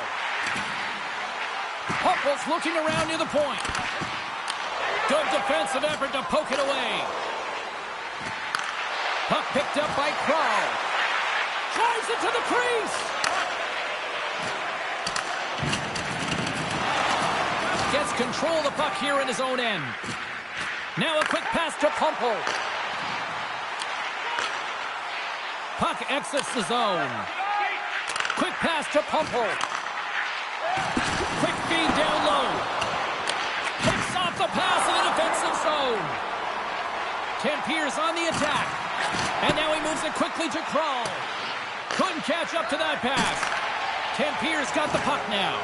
Hupple's looking around near the point. Good defensive effort to poke it away. Puck picked up by Kroll. Drives it to the crease. Gets control of the puck here in his own end. Now a quick pass to Pumple. Puck exits the zone. Quick pass to Pumple. Quick feed down low. Picks off the pass in the defensive zone. Tampier's on the attack. And now he moves it quickly to Kroll. Couldn't catch up to that pass. Tampier's got the puck now.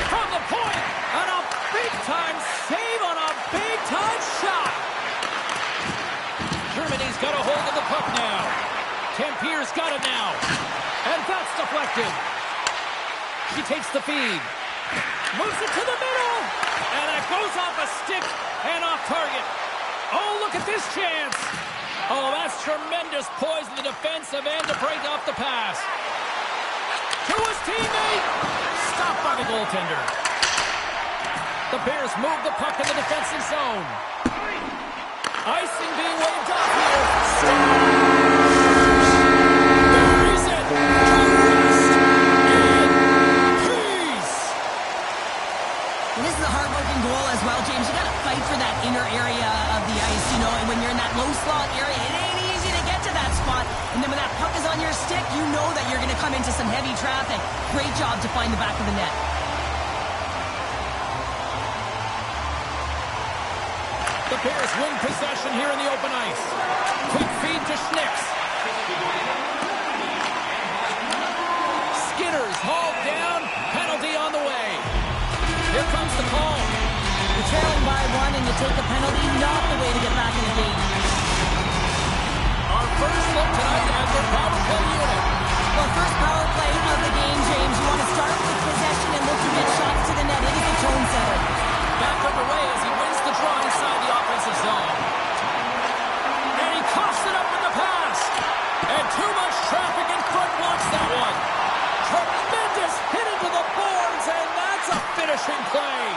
From the point, and a big-time save on a big-time shot. Germany's got a hold of the puck now. Tampier's got it now. And that's deflected. She takes the feed. Moves it to the middle. And it goes off a stick and off target. Oh, look at this chance. Oh, that's tremendous poise in the defensive end to break off the pass. to his teammate. Stopped by the goaltender. The Bears move the puck in the defensive zone. Icing being waved off here. Buries it. To rest. In peace. This is a hard-working goal as well, James. You got to fight for that inner area of the ice, you know, and when you're in that low slot area, it ain't easy to get to that spot. And then when that puck is on your stick, you know that you're going to come into some heavy traffic. Great job to find the back of the net. The Bears win possession here in the open ice. Quick feed to Schnicks. Skinner's hauled down. Penalty on the way. Here comes the call. You're trailing by one and you take the penalty, not the way to get back in the game. Our first look tonight at the power play unit. Well, first power play of the game, James. You want to start with possession and look to get shots to the net. It is a tone setter. Back underway as he wins the draw inside the offensive zone. And he coughs it up with the pass. And too much traffic in front blocks that one. Tremendous hit into the boards, and that's a finishing play.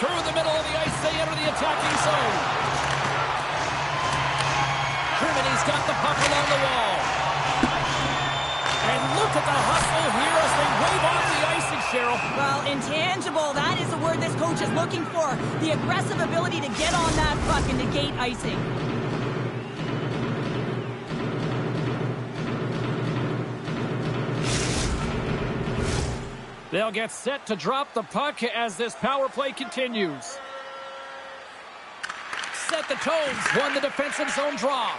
Through the middle of the ice, they enter the attacking zone. Germany's got the puck along the wall. And look at the hustle here as they wave off the icing, Cheryl. Well, intangible, that is the word this coach is looking for. The aggressive ability to get on that puck and negate icing. They'll get set to drop the puck as this power play continues. Set the tones, won the defensive zone draw.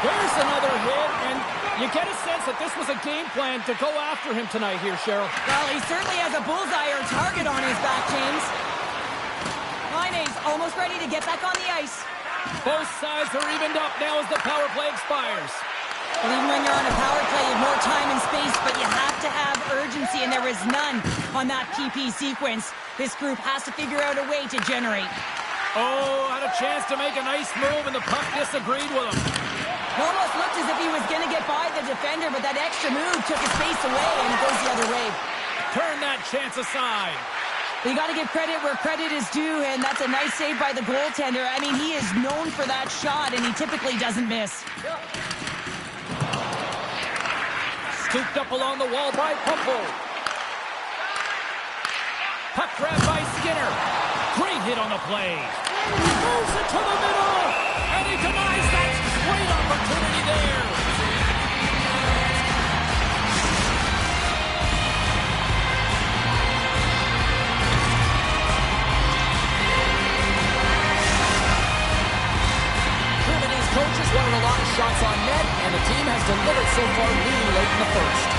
There's another hit, and you get a sense that this was a game plan to go after him tonight here, Cheryl. Well, he certainly has a bullseye or target on his back, James. Laine's almost ready to get back on the ice. Both sides are evened up now as the power play expires. Well, even when you're on a power play, you have more time and space, but you have to have urgency, and there is none on that PP sequence. This group has to figure out a way to generate. Oh, had a chance to make a nice move, and the puck disagreed with him. It almost looked as if he was going to get by the defender, but that extra move took his space away, and it goes the other way. Turn that chance aside. You got to give credit where credit is due, and that's a nice save by the goaltender. I mean, he is known for that shot, and he typically doesn't miss. Scooped up along the wall by Pumple. Puck grab by Skinner. Great hit on the play. Moves it to the middle, and he denies that great opportunity there. Germany's coaches wanted a lot of shots on net, and the team has delivered so far, leading late in the first.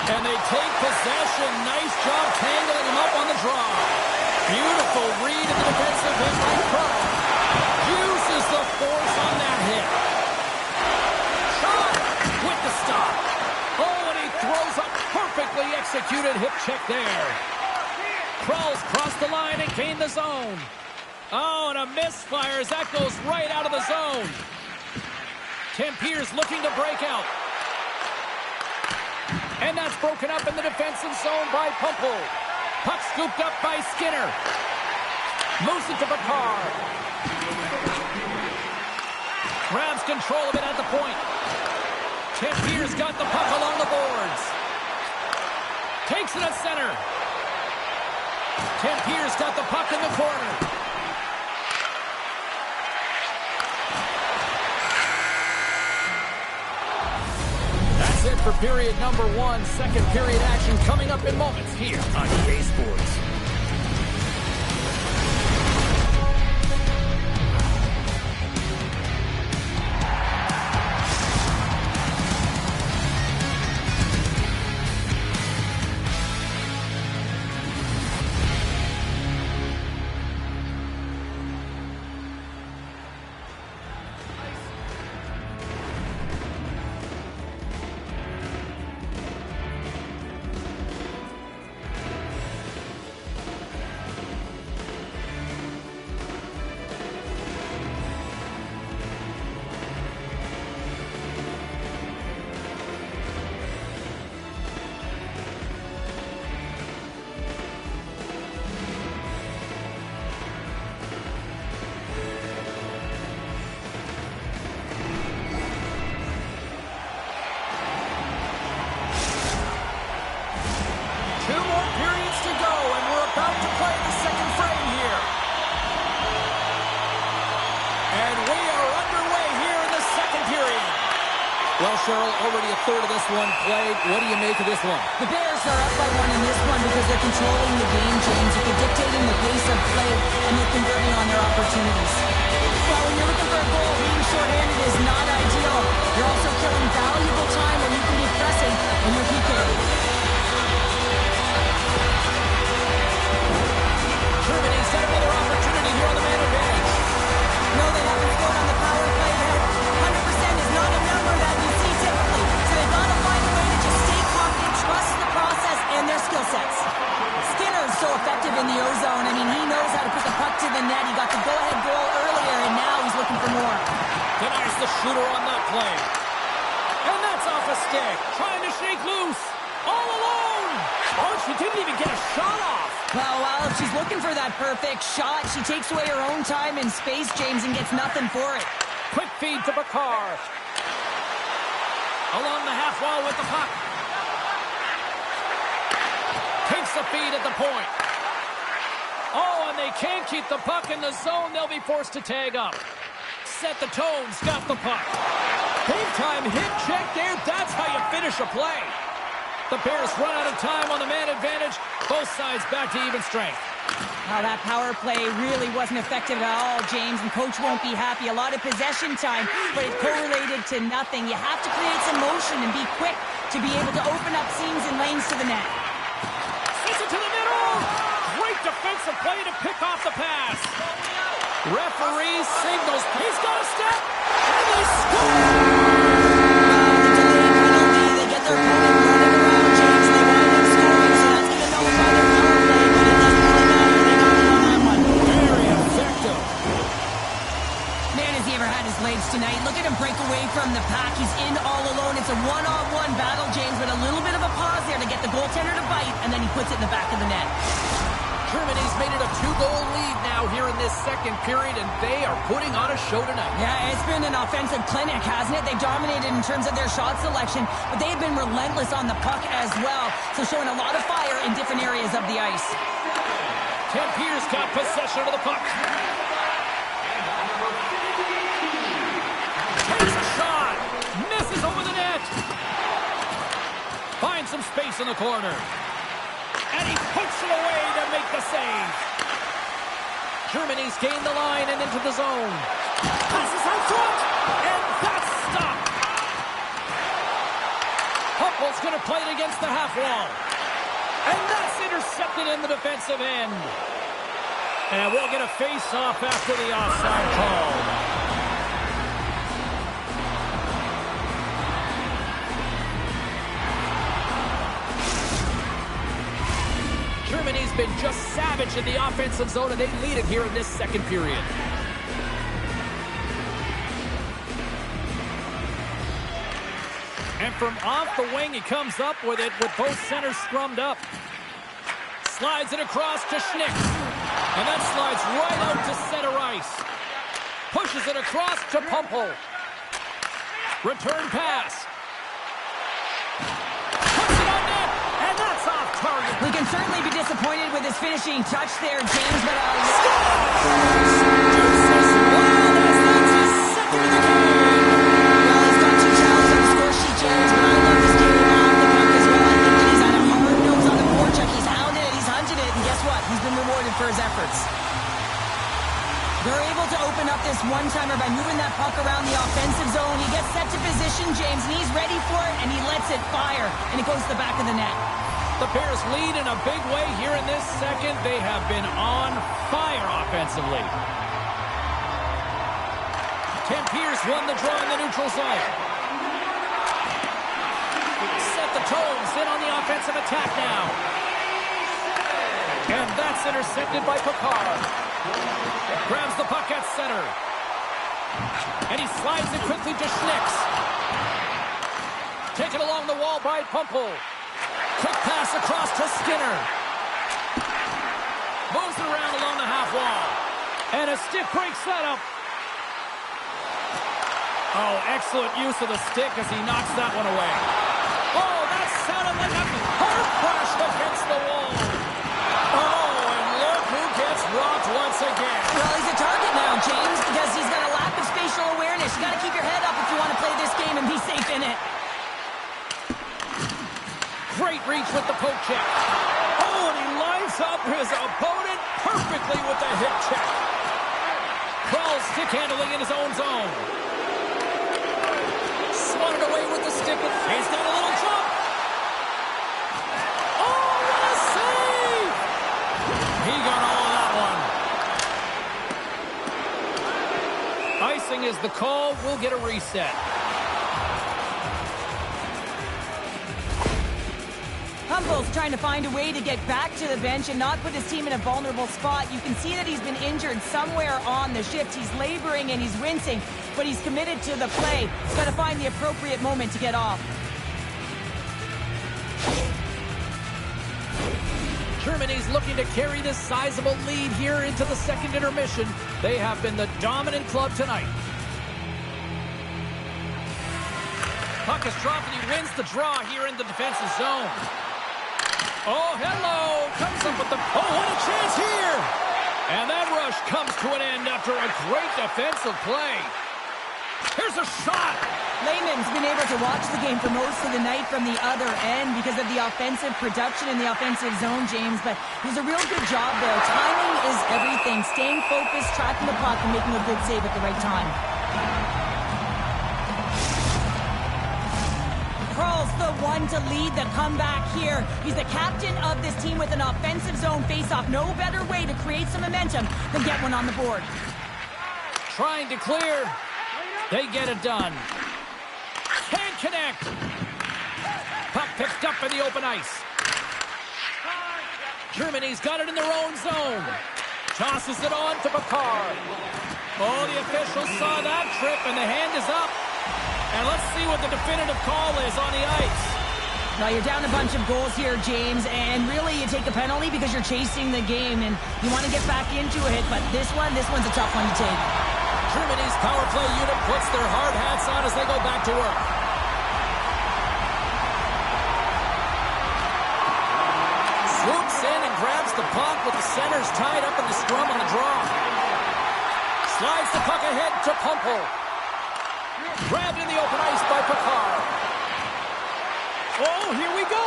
And they take possession. Nice job tangling him up on the draw. Beautiful read in the defensive end by Crow. Uses the force on that hit. Shot with the stop. Oh, and he throws a perfectly executed hip check there. Krall's crossed the line and gained the zone. Oh, and a misfire as that goes right out of the zone. Tempier's looking to break out. And that's broken up in the defensive zone by Pumple. Puck scooped up by Skinner. Moves it to Picard. Grabs control of it at the point. Tempier's got the puck along the boards. Takes it at center. Tempier's got the puck in the corner. That's it for period number one. Second period action coming up in moments here on EA Sports. Well, Cheryl, already a third of this one played. What do you make of this one? The Bears are up by 1 in this one because they're controlling the game, James. They're dictating the pace of play, and they're converting on their opportunities. Well, when you're looking for a goal, being short-handed is not ideal. You're also killing valuable time when you can be pressing when you're PKing. Germany's got another opportunity here on the man advantage. No, they haven't scored on the power play yet. 100% is not a number that you see typically. So they've got to find a way to just stay confident, trust the process and their skill sets. Skinner's so effective in the O-zone. I mean, he knows how to put the puck to the net. He got the go-ahead goal earlier, and now he's looking for more. Denies the shooter on that play. And that's off a stick. Trying to shake loose. All alone. Oh, she didn't even get a shot off. Well, while she's looking for that perfect shot, she takes away her own time and space, James, and gets nothing for it. Quick feed to Bakar. Along the half wall with the puck. Takes the feed at the point. Oh, and they can't keep the puck in the zone. They'll be forced to tag up. Set the tones. Got the puck. Game time hit check there. That's how you finish a play. The Bears run out of time on the man advantage. Both sides back to even strength. Well, that power play really wasn't effective at all, James, and coach won't be happy. A lot of possession time, but it correlated to nothing. You have to create some motion and be quick to be able to open up seams and lanes to the net. Sends it to the middle. Great defensive play to pick off the pass. Referee signals. He's got a step, and they score! They get their opponent running around, James. They wind up scoring, so that's going to nullify their power play, but it doesn't really matter. They got it on that one. Very effective. Man, has he ever had his legs tonight. Look at him break away from the pack. He's in all alone. It's a one-on-one battle, James, but a little bit of a pause there to get the goaltender to bite, and then he puts it in the back of the net. Germany's made it a 2-goal lead now here in this second period, and they are putting on a show tonight. Yeah, it's been an offensive clinic, hasn't it? They've dominated in terms of their shot selection, but they've been relentless on the puck as well, so showing a lot of fire in different areas of the ice. Tim Peters got possession of the puck. Takes a shot. Misses over the net. Finds some space in the corner. And he puts it away to make the save. Germany's gained the line and into the zone. Passes out front, and that's stopped. Huppel's going to play it against the half wall. And that's intercepted in the defensive end. And we'll get a face-off after the offside call. Germany's been just savage in the offensive zone, and they lead it here in this second period. And from off the wing, he comes up with it with both centers scrummed up. Slides it across to Schnick. And that slides right out to center ice. Pushes it across to Pumple. Return pass. Puts it on net, and that's off target. We can certainly be disappointed with his finishing touch there, James, but for his efforts. They're able to open up this one-timer by moving that puck around the offensive zone. He gets set to position, James, and he's ready for it, and he lets it fire, and it goes to the back of the net. The Bears lead in a big way here in this second. They have been on fire offensively. Tim Pierce won the draw in the neutral zone. Set the tones in on the offensive attack now. And that's intercepted by Picard. Grabs the puck at center. And he slides it quickly to Schnicks. Taken along the wall by Pumple. Quick pass across to Skinner. Moves it around along the half wall. And a stick breaks that up. Oh, excellent use of the stick as he knocks that one away. Oh, that sounded like a hard crash against the wall. Oh, and look who gets rocked once again. Well, he's a target now, James, because he's got a lack of spatial awareness. You got to keep your head up if you want to play this game and be safe in it. breach with the poke check. Oh, and he lines up his opponent perfectly with the hip check. Crawls stick handling in his own zone. Swatted away with the stick. He's got a little jump. Oh, what a save! He got all of that one. Icing is the call. We'll get a reset. Humpel's trying to find a way to get back to the bench and not put his team in a vulnerable spot. You can see that he's been injured somewhere on the shift. He's laboring and he's wincing, but he's committed to the play. He's got to find the appropriate moment to get off. Germany's looking to carry this sizable lead here into the second intermission. They have been the dominant club tonight. Puck is dropped and he wins the draw here in the defensive zone. Oh, hello! Comes up with the... Oh, what a chance here! And that rush comes to an end after a great defensive play. Here's a shot! Lehman's been able to watch the game for most of the night from the other end because of the offensive production in the offensive zone, James, but it was a real good job there. Timing is everything. Staying focused, tracking the puck, and making a good save at the right time. Crawls the one to lead the comeback here. He's the captain of this team with an offensive zone face-off. No better way to create some momentum than get one on the board. Trying to clear. They get it done. Can't connect. Puck picked up in the open ice. Germany's got it in their own zone. Tosses it on to Picard. Oh, the officials saw that trip and the hand is up. And let's see what the definitive call is on the ice. Now you're down a bunch of goals here, James, and really you take a penalty because you're chasing the game and you want to get back into it, but this one's a tough one to take. Germany's power play unit puts their hard hats on as they go back to work. Swoops in and grabs the puck with the centers tied up in the scrum on the draw. Slides the puck ahead to Pumpel. Grabbed in the open ice by Picard. Oh, here we go.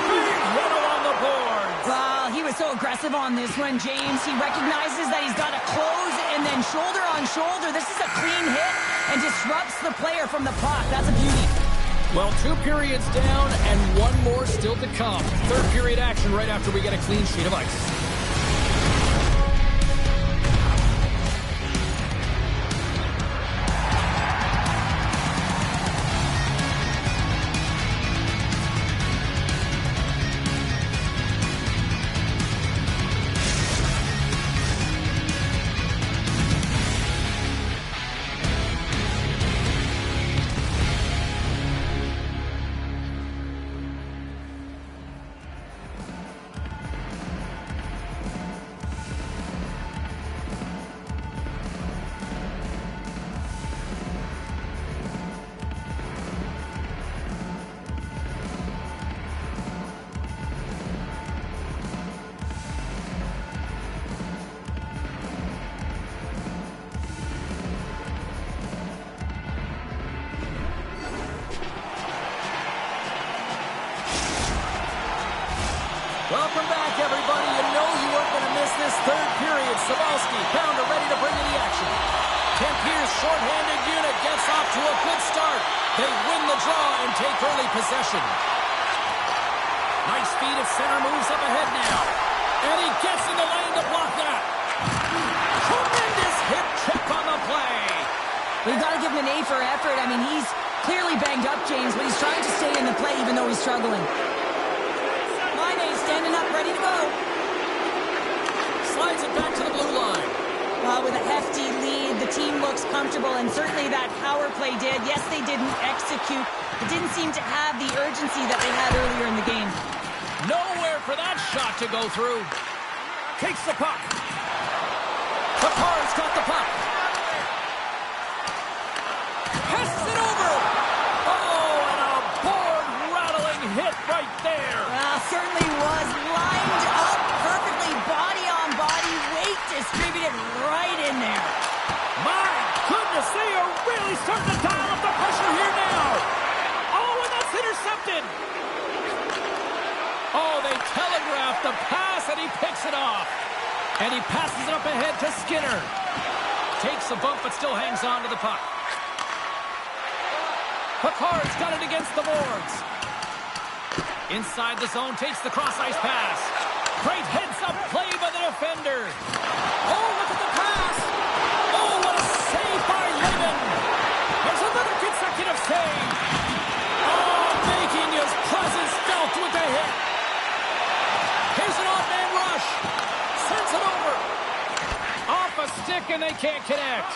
Big hit on the boards. Well, he was so aggressive on this one, James. He recognizes that he's got to close and then shoulder on shoulder. This is a clean hit and disrupts the player from the puck. That's a beauty. Well, 2 periods down and 1 more still to come. Third period action right after we get a clean sheet of ice. Welcome back, everybody. You know you weren't going to miss this third period. Sabalski, Pounder ready to bring in the action. Tempier's shorthanded unit gets off to a good start. They win the draw and take early possession. Nice feed at center, moves up ahead now. And he gets in the lane to block that. Tremendous hip check on the play. We've got to give him an A for effort. I mean, he's clearly banged up, James, but he's trying to stay in the play even though he's struggling. Standing up, ready to go. Slides it back to the blue line. With a hefty lead, the team looks comfortable, and certainly that power play did. Yes, they didn't execute. It didn't seem to have the urgency that they had earlier in the game. Nowhere for that shot to go through. Takes the puck. Picard's got the puck. Passes it over. Oh, and a board-rattling hit right there. Certainly was lined up perfectly, body on body, weight distributed right in there. My goodness, they are really starting to dial up the pressure here now. Oh, and that's intercepted. And he passes it up ahead to Skinner. Takes a bump, but still hangs on to the puck. Picard's got it against the boards. Inside the zone, takes the cross-ice pass. Great heads-up play by the defender. Oh, look at the pass. Oh, what a save by Lehman. There's another consecutive save. Oh, making his presence felt with the hit. Here's an off-man rush. Sends it over. Off a stick, and they can't connect.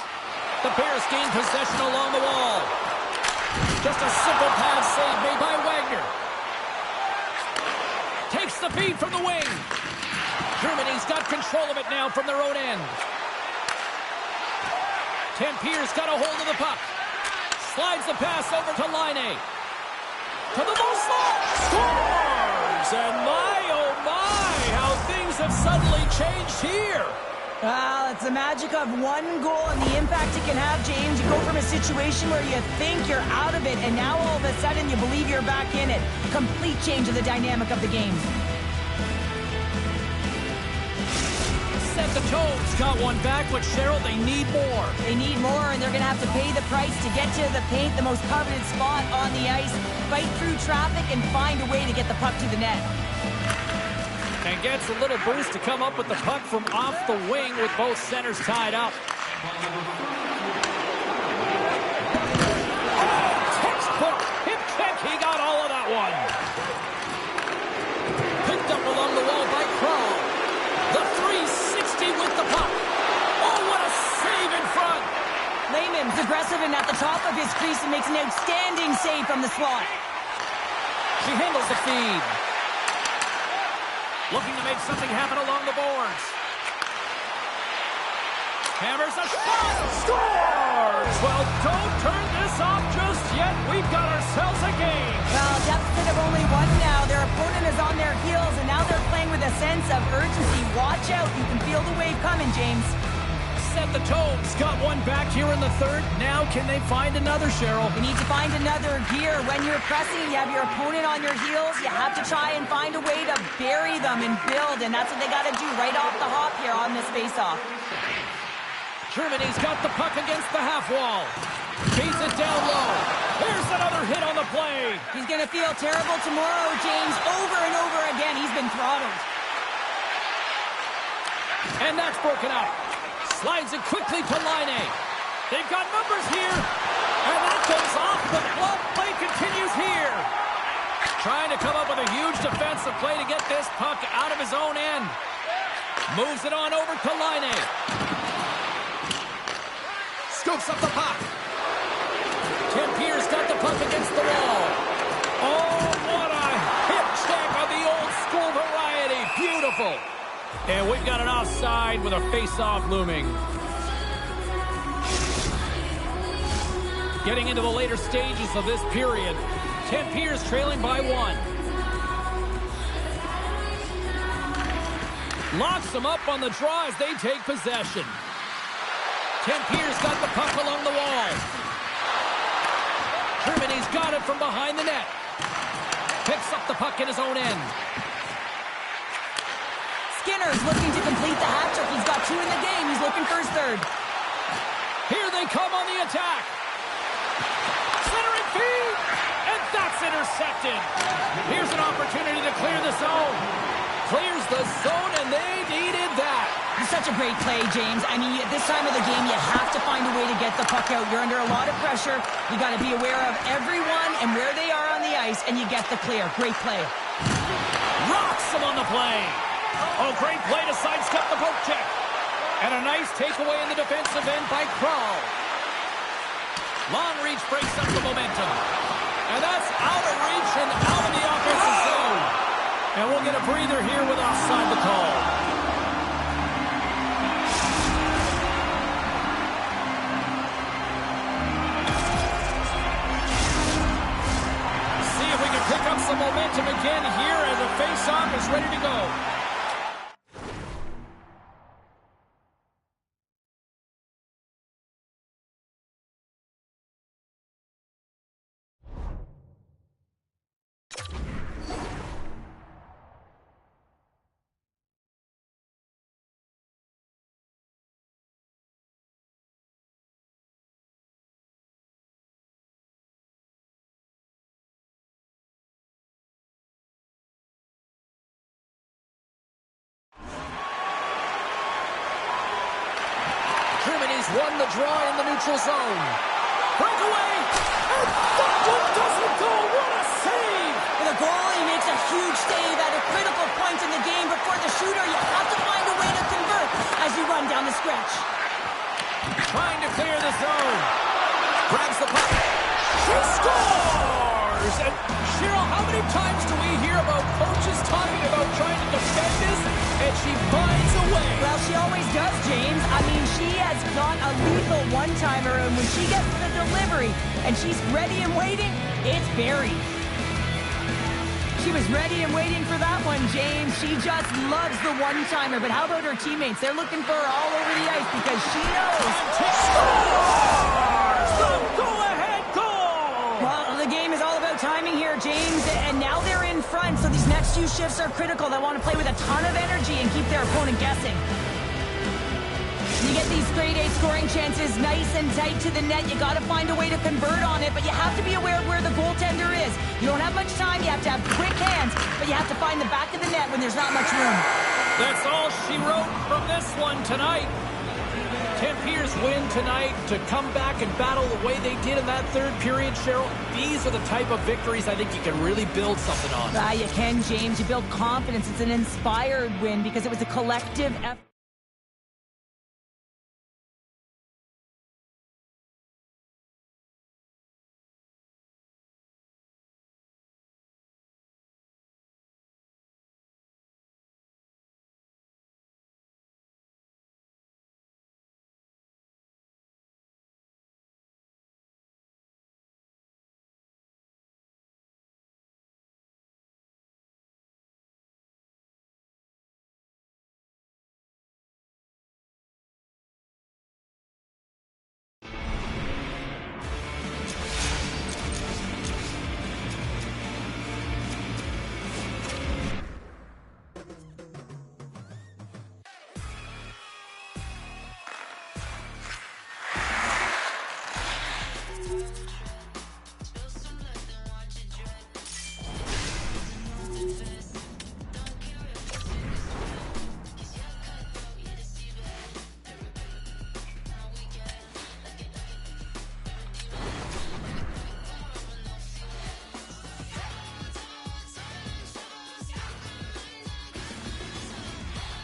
The Bears gain possession along the wall. Just a simple pass save made by Wagner. Takes the feed from the wing. Germany's got control of it now from their own end. Tampier's got a hold of the puck. Slides the pass over to Laine. To the low slot. Scores! And my, oh my, how things have suddenly changed here. Well, it's the magic of one goal and the impact it can have, James. You go from a situation where you think you're out of it, and now all of a sudden you believe you're back in it. Complete change of the dynamic of the game. Set the Toads got one back, but Cheryl, they need more. They need more, and they're going to have to pay the price to get to the paint, the most coveted spot on the ice, fight through traffic, and find a way to get the puck to the net. And gets a little boost to come up with the puck from off the wing with both centers tied up. Oh, textbook hip check. He got all of that one. Picked up along the wall by Kroll. The 360 with the puck. Oh, what a save in front. Lehman's aggressive and at the top of his crease and makes an outstanding save from the slot. She handles the feed. Looking to make something happen along the boards. Hammers a shot. Scores! Well, don't turn this off just yet. We've got ourselves a game. Well, deficit of only one now. Their opponent is on their heels, and now they're playing with a sense of urgency. Watch out. You can feel the wave coming, James. Set the Toads. Got one back here in the third. Now can they find another, Cheryl? You need to find another gear. When you're pressing, you have your opponent on your heels. You have to try and find a way to bury them and build, and that's what they got to do right off the hop here on this face-off. Germany's got the puck against the half wall. Feeds it down low. Here's another hit on the play. He's going to feel terrible tomorrow, James. Over and over again, he's been throttled. And that's broken up. Slides it quickly to Laine. They've got numbers here. And that goes off the glove. Play continues here. Trying to come up with a huge defensive play to get this puck out of his own end. Moves it on over to Laine. Scoops up the puck. Tampier's got the puck against the wall. Oh, what a hip check of the old school variety. Beautiful. And we've got an offside with a face-off looming. Getting into the later stages of this period. Tampier's trailing by one. Locks them up on the draw as they take possession. Tampier's got the puck along the wall. Germany's got it from behind the net. Picks up the puck in his own end. Skinner's looking to complete the hat trick. He's got two in the game. He's looking for his third. Here they come on the attack. Centering feed, and that's intercepted. Here's an opportunity to clear the zone. Clears the zone, and they needed that. It's such a great play, James. I mean, at this time of the game, you have to find a way to get the puck out. You're under a lot of pressure. You got to be aware of everyone and where they are on the ice, and you get the clear. Great play. Rocks him on the play. Oh, great play to sidestep the poke check. And a nice takeaway in the defensive end by Kroll. Long reach breaks up the momentum. And that's out of reach and out of the offensive zone. And we'll get a breather here with offside the call. See if we can pick up some momentum again here as the face-off is ready to go. won the draw in the neutral zone. Breakaway! And that one doesn't go! What a save! The goalie makes a huge save at a critical point in the game, but for the shooter, you have to find a way to convert as you run down the stretch. Trying to clear the zone. Grabs the puck. She scores! And Cheryl, how many times do we hear about coaches talking about trying to defend this, and she finds a way? Well, she always does, James. I mean, she has got a lethal one-timer, and when she gets the delivery and she's ready and waiting, it's buried. She was ready and waiting for that one, James. She just loves the one-timer. But how about her teammates? They're looking for her all over the ice because she knows. Scores! The go-ahead goal! Well, the game is all about timing here, James. And now they're in front, so these next few shifts are critical. They want to play with a ton of energy and keep their opponent guessing. You get these grade A scoring chances nice and tight to the net. You got to find a way to convert on it, but you have to be aware of where the goaltender is. You don't have much time. You have to have quick hands, but you have to find the back of the net when there's not much room. That's all she wrote from this one tonight. Tempere's win tonight to come back and battle the way they did in that third period, Cheryl. These are the type of victories I think you can really build something on. You can, James. You build confidence. It's an inspired win because it was a collective effort.